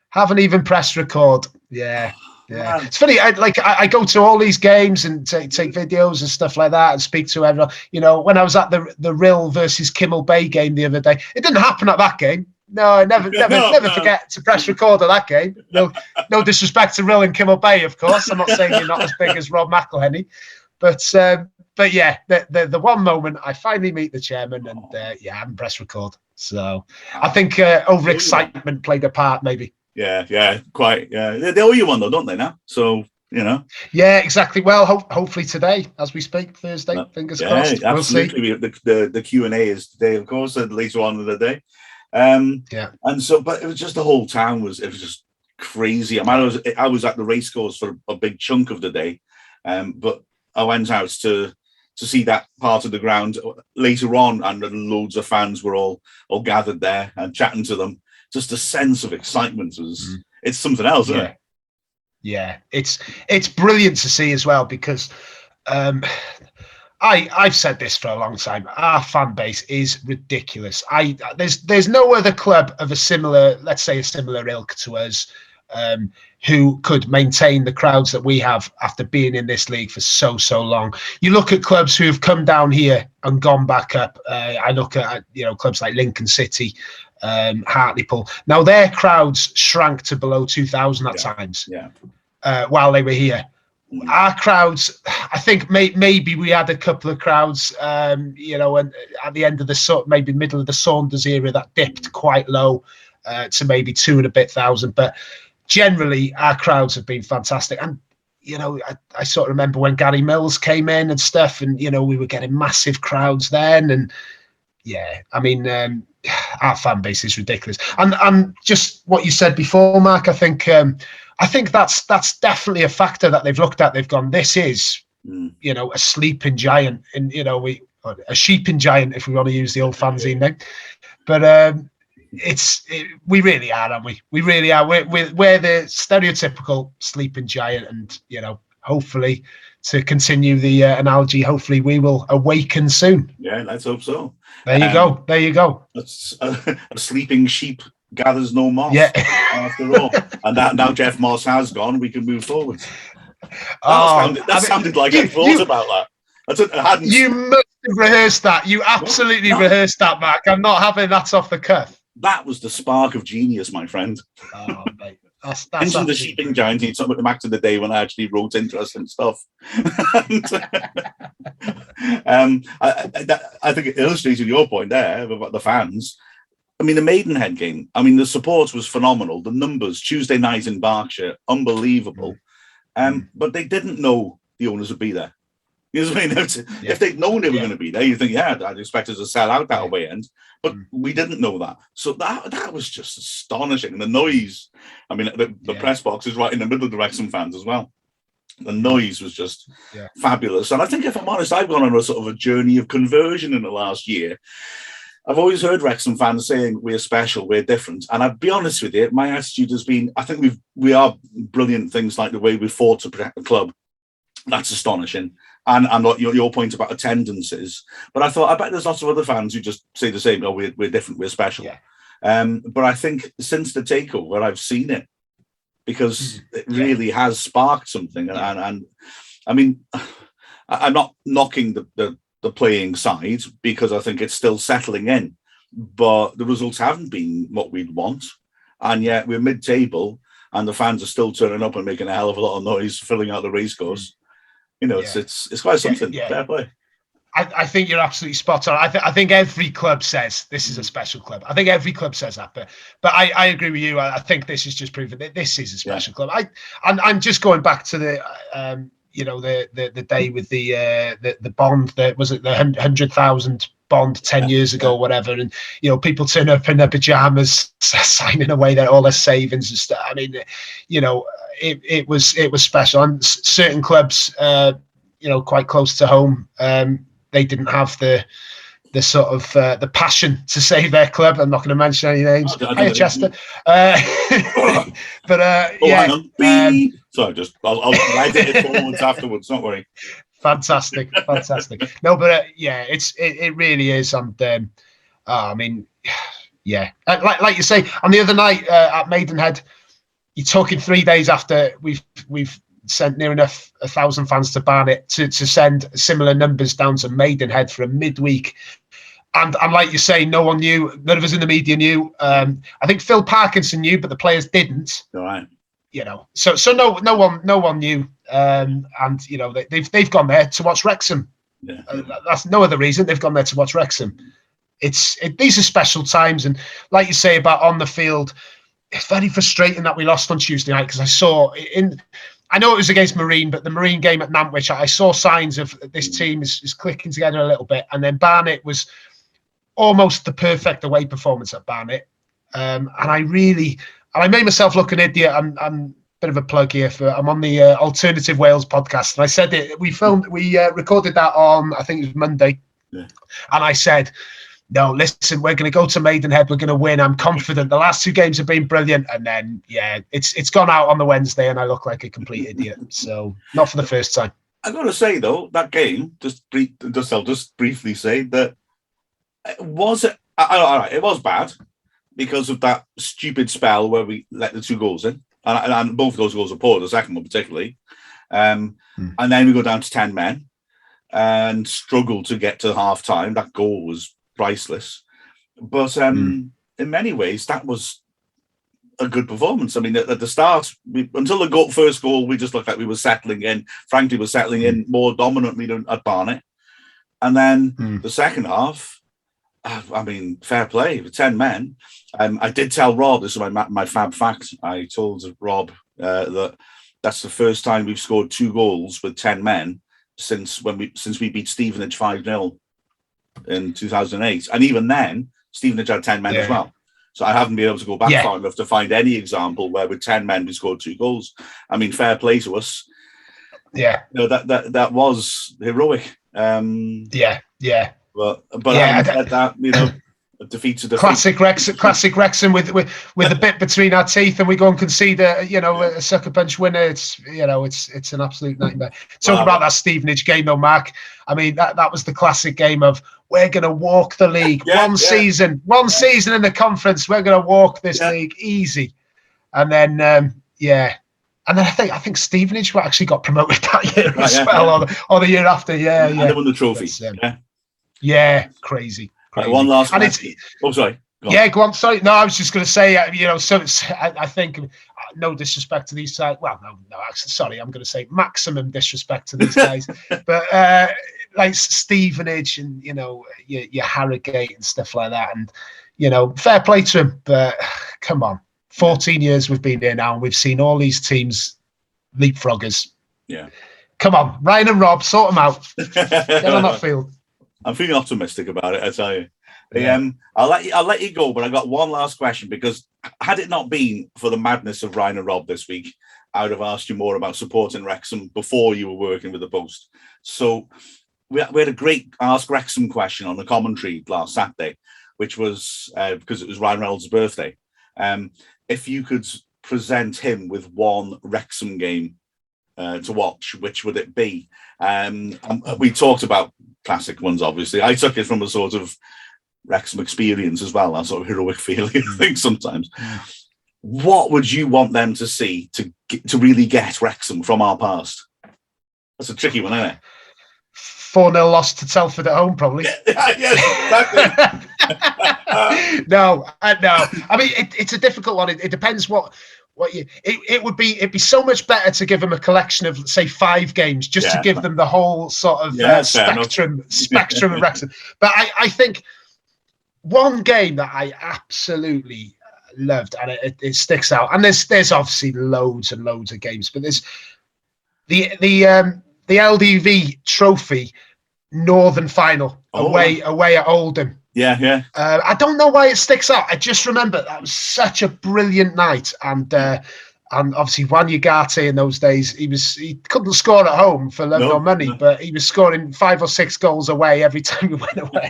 haven't even pressed record. Yeah. It's funny. I go to all these games and take videos and stuff like that and speak to everyone. When I was at the Rill versus Kimmel Bay game the other day, it didn't happen at that game. No, I never forget to press record at that game. No disrespect to Rill and Kimmel Bay, of course. I'm not saying you're not as big as Rob McElhenney, but yeah, the one moment I finally meet the chairman, and I haven't pressed record. So I think overexcitement played a part, maybe. Yeah, quite. Yeah, they owe you one though, don't they? Now, so Yeah, exactly. Well, hopefully today, as we speak, Thursday. Fingers crossed. Absolutely. We'll see. The Q&A is today, of course, and later on in the day. And so, but it was just the whole town was just crazy. I mean, I was at the racecourse for a big chunk of the day, but I went out to see that part of the ground later on, and loads of fans were all gathered there and chatting to them. Just a sense of excitement it's something else, isn't it? Yeah, it's brilliant to see as well, because I've said this for a long time. Our fan base is ridiculous. There's no other club of a similar ilk to us who could maintain the crowds that we have after being in this league for so long. You look at clubs who have come down here and gone back up. I look at clubs like Lincoln City, Hartlepool. Now their crowds shrank to below 2,000 at times. While they were here. Our crowds, I think maybe we had a couple of crowds, and at the end of maybe middle of the Saunders era, that dipped quite low to maybe 2,000 and a bit. But generally, our crowds have been fantastic. And I sort of remember when Gary Mills came in and stuff, and we were getting massive crowds then. And I mean, our fan base is ridiculous. And just what you said before, Mark, I think that's definitely a factor that they've looked at. They've gone, this is, a sleeping giant, and a sheeping giant, if we want to use the old fanzine name. But we really are, aren't we? We really are. We're the stereotypical sleeping giant, and hopefully, to continue the analogy, hopefully we will awaken soon. Yeah, let's hope so. There you go. There you go. A sleeping sheep gathers no moss. Yeah. After all, and that now Jeff Moss has gone, we can move forward. That sounded like I thought about that. I hadn't. You must have rehearsed that. You absolutely rehearsed that, Mark. I'm not having that off the cuff. That was the spark of genius, my friend. Oh, mate. That's Into the sheeping giant. He took back to the day when I actually wrote interesting stuff. I think it illustrated your point there about the fans. I mean, the Maidenhead game, the support was phenomenal. The numbers, Tuesday night in Berkshire, unbelievable. But they didn't know the owners would be there. You know what I mean? If they'd known they were going to be there, you think, I'd expect us to sell out that away end. But we didn't know that. So that was just astonishing. And the noise, the press box is right in the middle of the Wrexham fans as well. The noise was just fabulous. And I think, if I'm honest, I've gone on a sort of a journey of conversion in the last year. I've always heard Wrexham fans saying we're special, we're different. And I'll be honest with you, my attitude has been, I think we are brilliant things like the way we fought to protect the club. That's astonishing. And what your point about attendances. But I thought, I bet there's lots of other fans who just say the same, we're different, we're special. Yeah. But I think since the takeover, I've seen it, because it really has sparked something. And I'm not knocking the playing side, because I think it's still settling in. But the results haven't been what we'd want. And yet we're mid-table, and the fans are still turning up and making a hell of a lot of noise, filling out the racecourse. It's quite something. Fair play. I think you're absolutely spot on. I think every club says this is a special club. I think every club says that, but I agree with you. I think this is just proving that this is a special club. I'm just going back to the the day with the bond, that was it, the 100,000 bond 10 years ago, or whatever, and people turn up in their pajamas signing away all their savings and stuff. It was special. And certain clubs, quite close to home, they didn't have the sort of the passion to save their club. I'm not going to mention any names. Hiya, Chester. Sorry, I'll edit it forwards afterwards. Don't worry. Fantastic. No, but it really is. And like you say, on the other night at Maidenhead, you're talking 3 days after we've sent near enough 1,000 fans to Barnet to send similar numbers down to Maidenhead for a midweek. And like you say, no one knew. None of us in the media knew. I think Phil Parkinson knew, but the players didn't. All right. So no one knew. And they've gone there to watch Wrexham. Yeah. That's no other reason. They've gone there to watch Wrexham. These are special times, and like you say about on the field, it's very frustrating that we lost on Tuesday night, because I know it was against Marine, but the Marine game at Nantwich, I saw signs of this team is clicking together a little bit. And then Barnet was almost the perfect away performance at Barnet. And I made myself look an idiot. I'm a bit of a plug here I'm on the Alternative Wales podcast. And I said we recorded that on, I think it was Monday. Yeah. And I said, no, listen, we're going to go to Maidenhead. We're going to win. I'm confident. The last 2 games have been brilliant. And then, it's gone out on the Wednesday, and I look like a complete idiot. So not for the first time. I've got to say, though, that game, I'll just briefly say that it was bad because of that stupid spell where we let the 2 goals in. And both of those goals are poor, the second one particularly. And then we go down to 10 men and struggle to get to half-time. That goal was priceless, but in many ways that was a good performance. At the start, until the first goal, we just looked like we were settling in. Frankly, we're settling in more dominantly than at Barnet, and then the second half, fair play for 10 men. I did tell Rob, this is my fab fact. I told Rob that's the first time we've scored 2 goals with 10 men since we beat Stevenage 5-0. In 2008, and even then Stevenage had 10 men as well, so I haven't been able to go back far enough to find any example where with 10 men we scored 2 goals. Fair play to us. That was heroic. But having said that, defeat to defeat. Classic Wrexham with the bit between our teeth, and we go and concede a sucker punch winner. It's it's an absolute nightmare. Talk about that Stevenage game though, Mark. I mean that was the classic game of we're gonna walk the league. One season in the conference, we're gonna walk this league easy, and then And then I think Stevenage actually got promoted that year as well, or the year after. And they won the trophy. Crazy. Right, one last. And it's. Oh, sorry. Go on. Sorry. No, I was just going to say, so it's, I think, no disrespect to these guys. Well, no. Sorry, I'm going to say maximum disrespect to these guys. But like Stevenage and your Harrogate and stuff like that, and fair play to him. But come on. 14 years we've been here now, and we've seen all these teams leapfroggers. Yeah. Come on, Ryan and Rob, sort them out. Get on that field. I'm feeling optimistic about it, I tell you. I'll let you go, but I got one last question, because had it not been for the madness of Ryan and Rob this week, I would have asked you more about supporting Wrexham before you were working with the Post. So we had a great Ask Wrexham question on the commentary last Saturday, which was because it was Ryan Reynolds' birthday. If you could present him with one Wrexham game to watch, which would it be? We talked about classic ones, obviously. I took it from a sort of Wrexham experience as well, that sort of heroic feeling, I think, sometimes. What would you want them to see to really get Wrexham from our past? That's a tricky one, isn't it? 4-0 loss to Telford at home, probably. Yes, exactly. No. I mean, it's a difficult one. It depends what you. It'd be so much better to give them a collection of, say, 5 games, just to give them the whole sort of spectrum of Wrexham. But I think one game that I absolutely loved, and it sticks out. And there's obviously loads and loads of games, but there's the LDV Trophy Northern Final away at Oldham. Yeah. I don't know why it sticks out. I just remember that was such a brilliant night, and obviously Juan Ugarte in those days, he couldn't score at home for love nor money, but he was scoring 5 or 6 goals away every time he went away.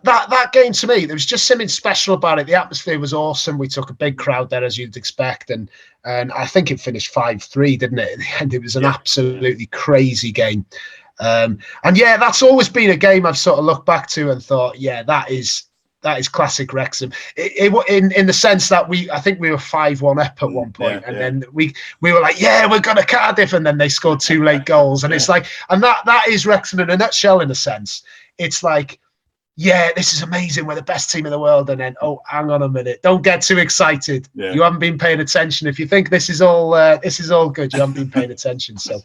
That game, to me, there was just something special about it. The atmosphere was awesome. We took a big crowd there, as you'd expect, and I think it finished 5-3, didn't it? At the end, it was an absolutely crazy game. And that's always been a game I've sort of looked back to and thought, that is classic Wrexham. In the sense that I think we were 5-1 up at one point, and then we were like, we're going to Cardiff, and then they scored 2 late goals, and it's like, and that is Wrexham in a nutshell. In a sense, it's like, this is amazing, we're the best team in the world, and then hang on a minute, don't get too excited. You haven't been paying attention. If you think this is all good, you haven't been paying attention. So.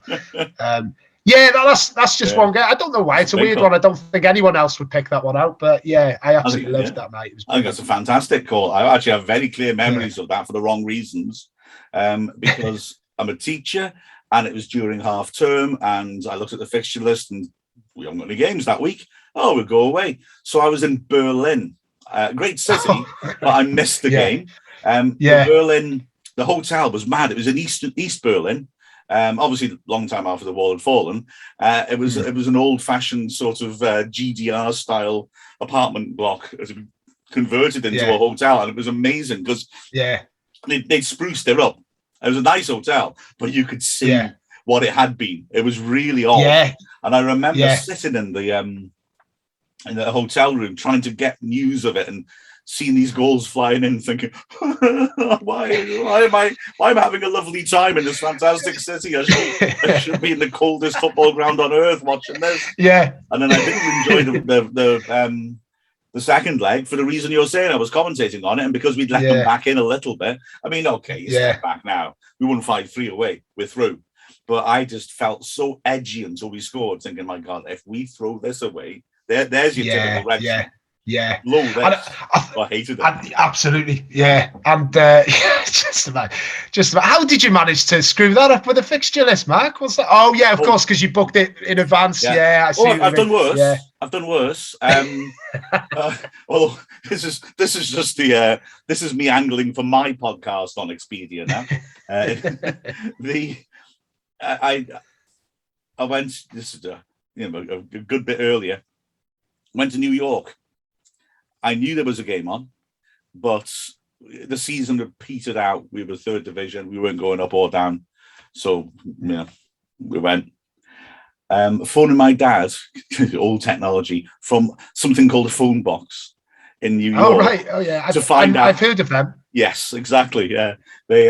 That's just one game. I don't know why. It's a weird one. I don't think anyone else would pick that one out. But I absolutely loved that night. I think that's a fantastic call. I actually have very clear memories of that for the wrong reasons, because I'm a teacher, and it was during half term, and I looked at the fixture list, and we haven't got any games that week. We'll go away. So I was in Berlin, great city, but I missed the game. Berlin, the hotel was mad. It was in East Berlin. Obviously, long time after the wall had fallen. It was an old-fashioned sort of GDR-style apartment block as it converted into a hotel, and it was amazing because they spruced it up. It was a nice hotel, but you could see what it had been. It was really old, and I remember sitting in the hotel room trying to get news of it and seeing these goals flying in, thinking, why am I having a lovely time in this fantastic city? I should be in the coldest football ground on earth watching this. And then I didn't enjoy the second leg for the reason you're saying. I was commentating on it, and because we'd let them back in a little bit. I mean, okay, you step back now. We won 5-3 away. We're through. But I just felt so edgy until we scored, thinking, my God, if we throw this away, there's your typical Wrexham. I hated it. Absolutely, and just about. How did you manage to screw that up with a fixture list, Mark? What's that? Of course, because you booked it in advance. I see. I've done worse. I've done worse. Well, this is just this is me angling for my podcast on Expedia now. I went. This is a good bit earlier. Went to New York. I knew there was a game on, but the season had petered out. We were 3rd division. We weren't going up or down. So, we went. Phoning my dad, old technology, from something called a phone box in New York. Oh, right. Oh, yeah. To find out. I've heard of them. Yes, exactly. Yeah. They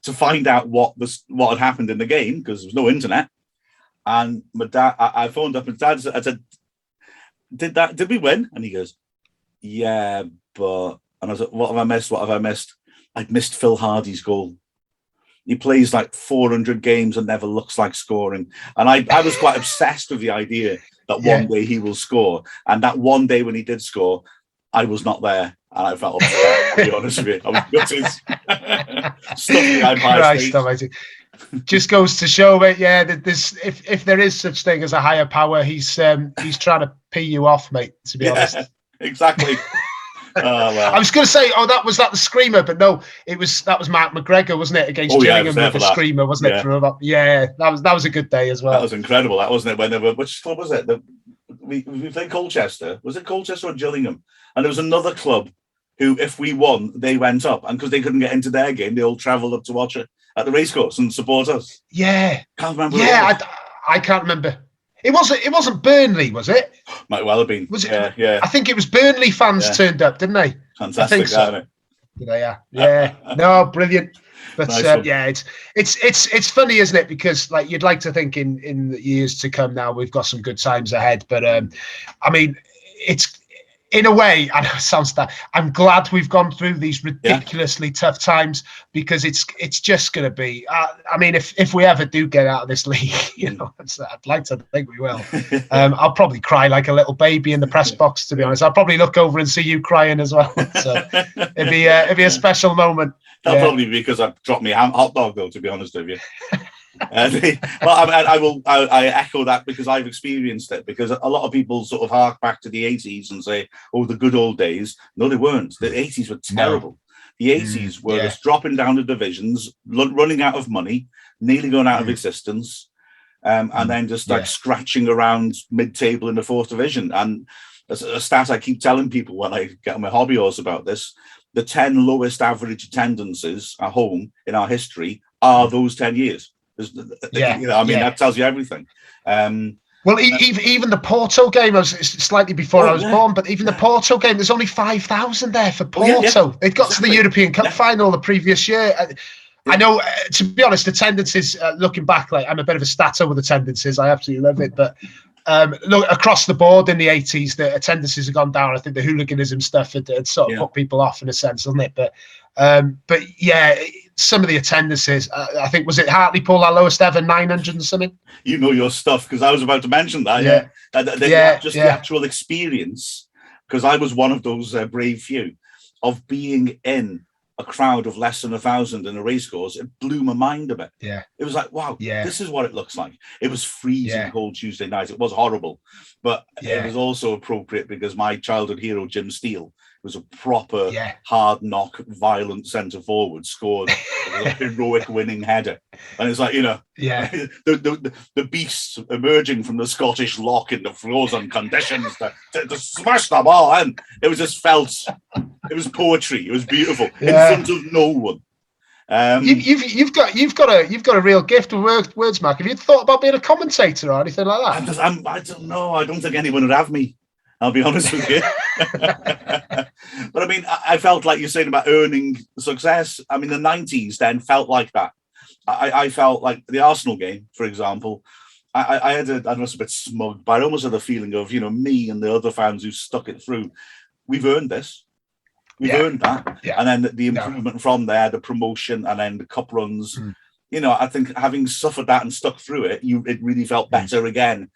to find out what had happened in the game, because there was no internet. And my dad, I phoned up and I said, did we win? And he goes, yeah, but, and I was like, what have I missed? I'd missed Phil Hardy's goal. He plays like 400 games and never looks like scoring. And I was quite obsessed with the idea that one day he will score. And that one day when he did score, I was not there. And I felt upset, to be honest with you. I was gutted. Stuff behind my stage. Just goes to show, mate, that this, if there is such thing as a higher power, he's trying to pee you off, mate, to be honest. Exactly. Well. I was going to say, that was the screamer, but no, that was Mark McGregor, wasn't it, against Gillingham with the screamer, wasn't it? Yeah, that was a good day as well. That was incredible, that wasn't it? Which club was it? We played Colchester. Was it Colchester or Gillingham? And there was another club who, if we won, they went up, and because they couldn't get into their game, they all travelled up to watch it at the racecourse and support us. Yeah, can't remember. Yeah, I can't remember. It wasn't Burnley, was it? Might well have been. Was it? Yeah. I think it was Burnley fans turned up, didn't they? Fantastic, I think so. Yeah. No, brilliant. But nice it's funny, isn't it? Because like you'd like to think in the years to come now we've got some good times ahead. But I mean, it's in a way, I know it sounds that I'm glad we've gone through these ridiculously tough times, because it's just going to be. I mean, if we ever do get out of this league, I'd like to think we will. I'll probably cry like a little baby in the press box. To be honest, I'll probably look over and see you crying as well. So it'd be a special moment. That'll probably be because I've dropped me a hot dog, though. To be honest with you. Well, I echo that because I've experienced it. Because a lot of people sort of hark back to the 80s and say, "Oh, the good old days." No, they weren't. The 80s were terrible. No. The 80s were just dropping down the divisions, running out of money, nearly going out of existence, and then just like scratching around mid-table in the 4th division. And a stat I keep telling people when I get on my hobby horse about this: the 10 lowest average attendances at home in our history are those 10 years. That tells you everything. Well, even the Porto game, was slightly before I was born, but even the Porto game, there's only 5,000 there for Porto. It got to the European Cup final the previous year. I know, to be honest, attendances, looking back, like I'm a bit of a statter with attendances. I absolutely love it. But look, across the board in the 80s, the attendances have gone down. I think the hooliganism stuff had sort of put people off in a sense, hasn't it? But yeah, some of the attendances, I think, was it Hartlepool, our lowest ever, 900 and something? You know your stuff, because I was about to mention that. The actual experience, because I was one of those brave few, of being in a crowd of less than 1,000 in a racecourse. It blew my mind a bit. Yeah. It was like, wow, this is what it looks like. It was freezing cold Tuesday night. It was horrible, but it was also appropriate because my childhood hero, Jim Steele, was a proper hard knock, violent centre forward, scored a heroic winning header. And it's like, the beasts emerging from the Scottish lock in the frozen conditions to smash the ball. And it was just it was poetry. It was beautiful in front of no one. You've got a real gift of words, Mark. Have you thought about being a commentator or anything like that? I don't know. I don't think anyone would have me. I'll be honest with you. But I mean, I felt like you're saying about earning success. I mean, the 90s then felt like that. I felt like the Arsenal game, for example. I was a bit smug, but I almost had a feeling of, me and the other fans who stuck it through. We've earned this. We've earned that. Yeah. And then the improvement from there, the promotion, and then the cup runs. I think having suffered that and stuck through it, it really felt better again.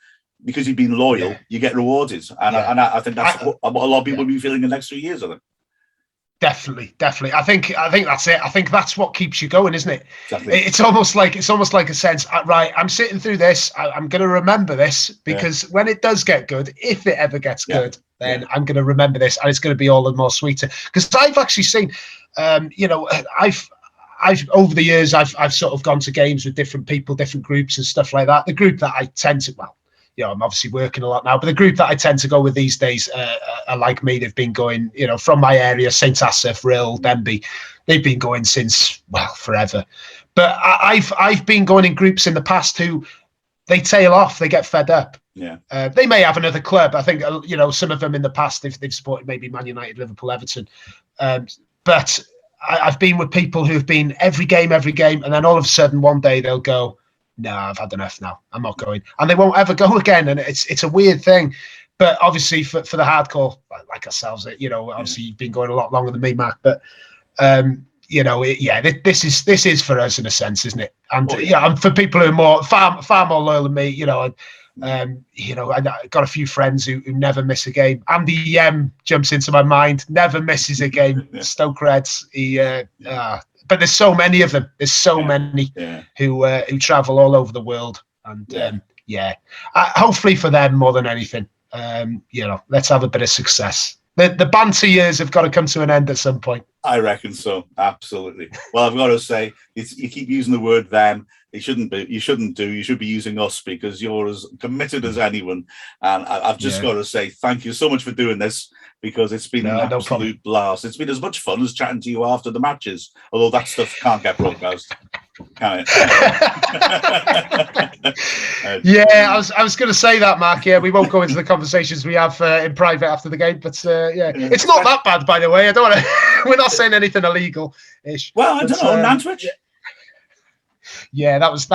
Because you've been loyal, you get rewarded, and I think that's what a lot of people will be feeling in the next 3 years. I think. Definitely. I think that's it. I think that's what keeps you going, isn't it? Exactly. It's almost like a sense. Right, I'm sitting through this. I'm going to remember this because when it does get good, if it ever gets good, then I'm going to remember this, and it's going to be all the more sweeter. Because I've actually seen, I've over the years, I've sort of gone to games with different people, different groups, and stuff like that. The group that I tend to I'm obviously working a lot now, but the group that I tend to go with these days are like me. They've been going, from my area, St Asaph, Rill, Denby. They've been going since, forever. But I've been going in groups in the past who they tail off, they get fed up. Yeah. They may have another club. I think, some of them in the past, they've supported maybe Man United, Liverpool, Everton. But I've been with people who've been every game, and then all of a sudden one day they'll go, no, I've had enough now. I'm not going. And they won't ever go again. And it's a weird thing. But obviously for the hardcore, like ourselves, obviously you've been going a lot longer than me, Mark. But, this is for us in a sense, isn't it? And and for people who are more far more loyal than me, I got a few friends who never miss a game. Andy jumps into my mind, never misses a game. Stoke Reds. But there's so many of them. There's so many who travel all over the world, and hopefully for them more than anything, let's have a bit of success. The banter years have got to come to an end at some point. I reckon so. Absolutely. Well, I've got to say, you keep using the word them. You shouldn't be. You shouldn't do. You should be using us, because you're as committed as anyone. And I've just got to say thank you so much for doing this, because it's been an absolute blast. It's been as much fun as chatting to you after the matches, although that stuff can't get broadcast, can it? I was going to say that, Mark. Yeah, we won't go into the conversations we have in private after the game, but it's not that bad, by the way. I don't want to. We're not saying anything illegal-ish. Well, I don't know. Nantwich. Yeah, that was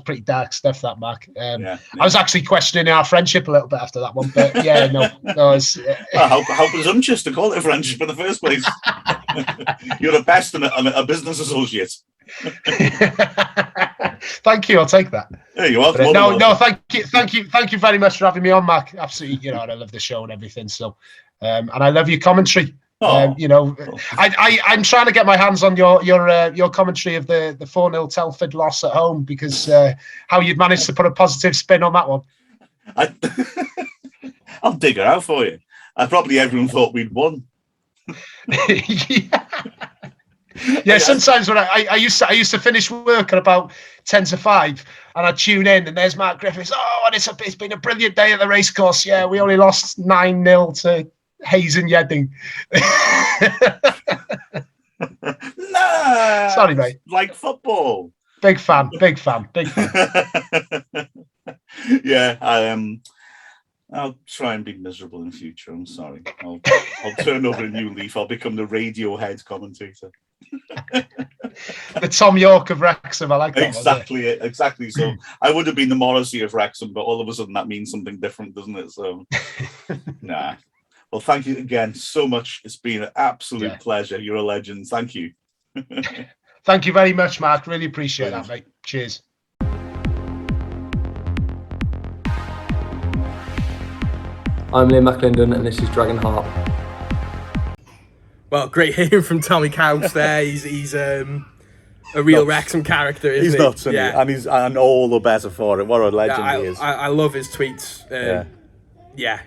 pretty dark stuff, that, Mark. I was actually questioning our friendship a little bit after that one, but how presumptuous to call it friendship in the first place. You're the best and a business associate. Thank you. I'll take that. Yeah, you are. Thank you very much for having me on, Mark. Absolutely. And I love the show and everything. So, and I love your commentary. I'm trying to get my hands on your commentary of the 4-0 Telford loss at home, because how you'd managed to put a positive spin on that one. I'll dig it out for you. Probably everyone thought we'd won. Yeah, sometimes when I used to finish work at about 10 to 5, and I'd tune in, and there's Mark Griffiths. Oh, and it's been a brilliant day at the racecourse. Yeah, we only lost 9-0 to Hayes and Yedding. Nah, sorry, mate. Like football. Big fan. Yeah, I'll try and be miserable in future. I'm sorry. I'll turn over a new leaf. I'll become the Radiohead commentator. The Tom York of Wrexham. I like that. Exactly. So I would have been the Morrissey of Wrexham, but all of a sudden that means something different, doesn't it? So, nah. Well, thank you again so much. It's been an absolute pleasure. You're a legend. Thank you. Thank you very much, Mark. Really appreciate that, mate. Cheers. I'm Liam McElhenney, and this is Dragonheart. Well, great hearing from Tomi Caws there. He's a real Wrexham character, isn't he? He's nuts, isn't he? And all the better for it. What a legend he is. I love his tweets.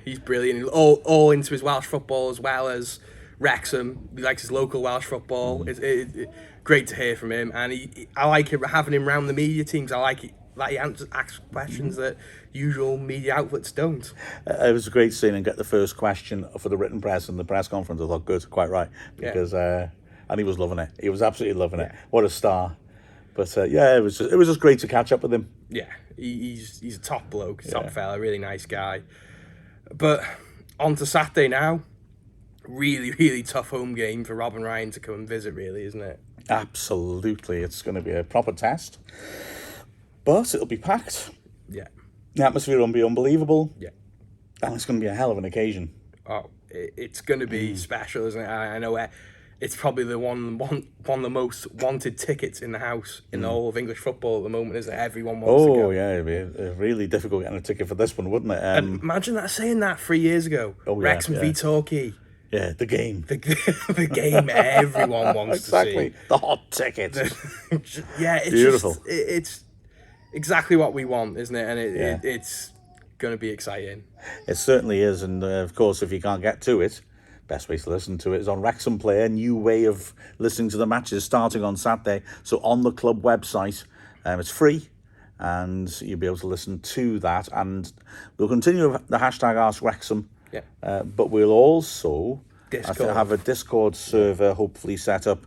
He's brilliant. All into his Welsh football as well as Wrexham. He likes his local Welsh football. It's great to hear from him, and I like having him around the media teams. I like it. That he asks questions that usual media outlets don't. It was a great scene, and get the first question for the written press and the press conference. I thought, good, quite right, because and he was loving it. He was absolutely loving it. What a star! But it was just great to catch up with him. Yeah, he's a top bloke, top fella, really nice guy. But on to Saturday now. Really, really tough home game for Rob and Ryan to come and visit, really, isn't it? Absolutely, it's going to be a proper test. But it'll be packed. Yeah. The atmosphere will be unbelievable. Yeah. And it's going to be a hell of an occasion. Oh, it's going to be special, isn't it? I know it's probably the one of the most wanted tickets in the house in the whole of English football at the moment, isn't it? Everyone wants to go. Oh, yeah. It'd be really difficult getting a ticket for this one, wouldn't it? And imagine saying that 3 years ago. Wrexham v Torquay. Yeah, the game. The game everyone wants to see. Exactly. The hot ticket. It's beautiful. It's exactly what we want, isn't it? And it's going to be exciting. It certainly is. And of course, if you can't get to it, best way to listen to it is on Wrexham Play, a new way of listening to the matches starting on Saturday. So on the club website, it's free. and you'll be able to listen to that. And we'll continue with the hashtag #AskWrexham, but we'll also have a Discord server hopefully set up.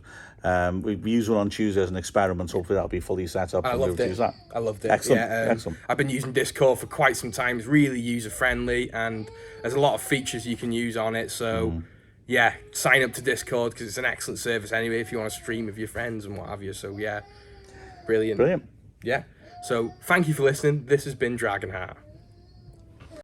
We use one on Tuesday as an experiment. Hopefully that'll be fully set up. I loved it. I loved it. Excellent. Yeah, Excellent. I've been using Discord for quite some time. It's really user friendly, and there's a lot of features you can use on it. So yeah, sign up to Discord because it's an excellent service anyway if you want to stream with your friends and what have you. So yeah, brilliant. Brilliant. Yeah. So thank you for listening. This has been Dragonheart.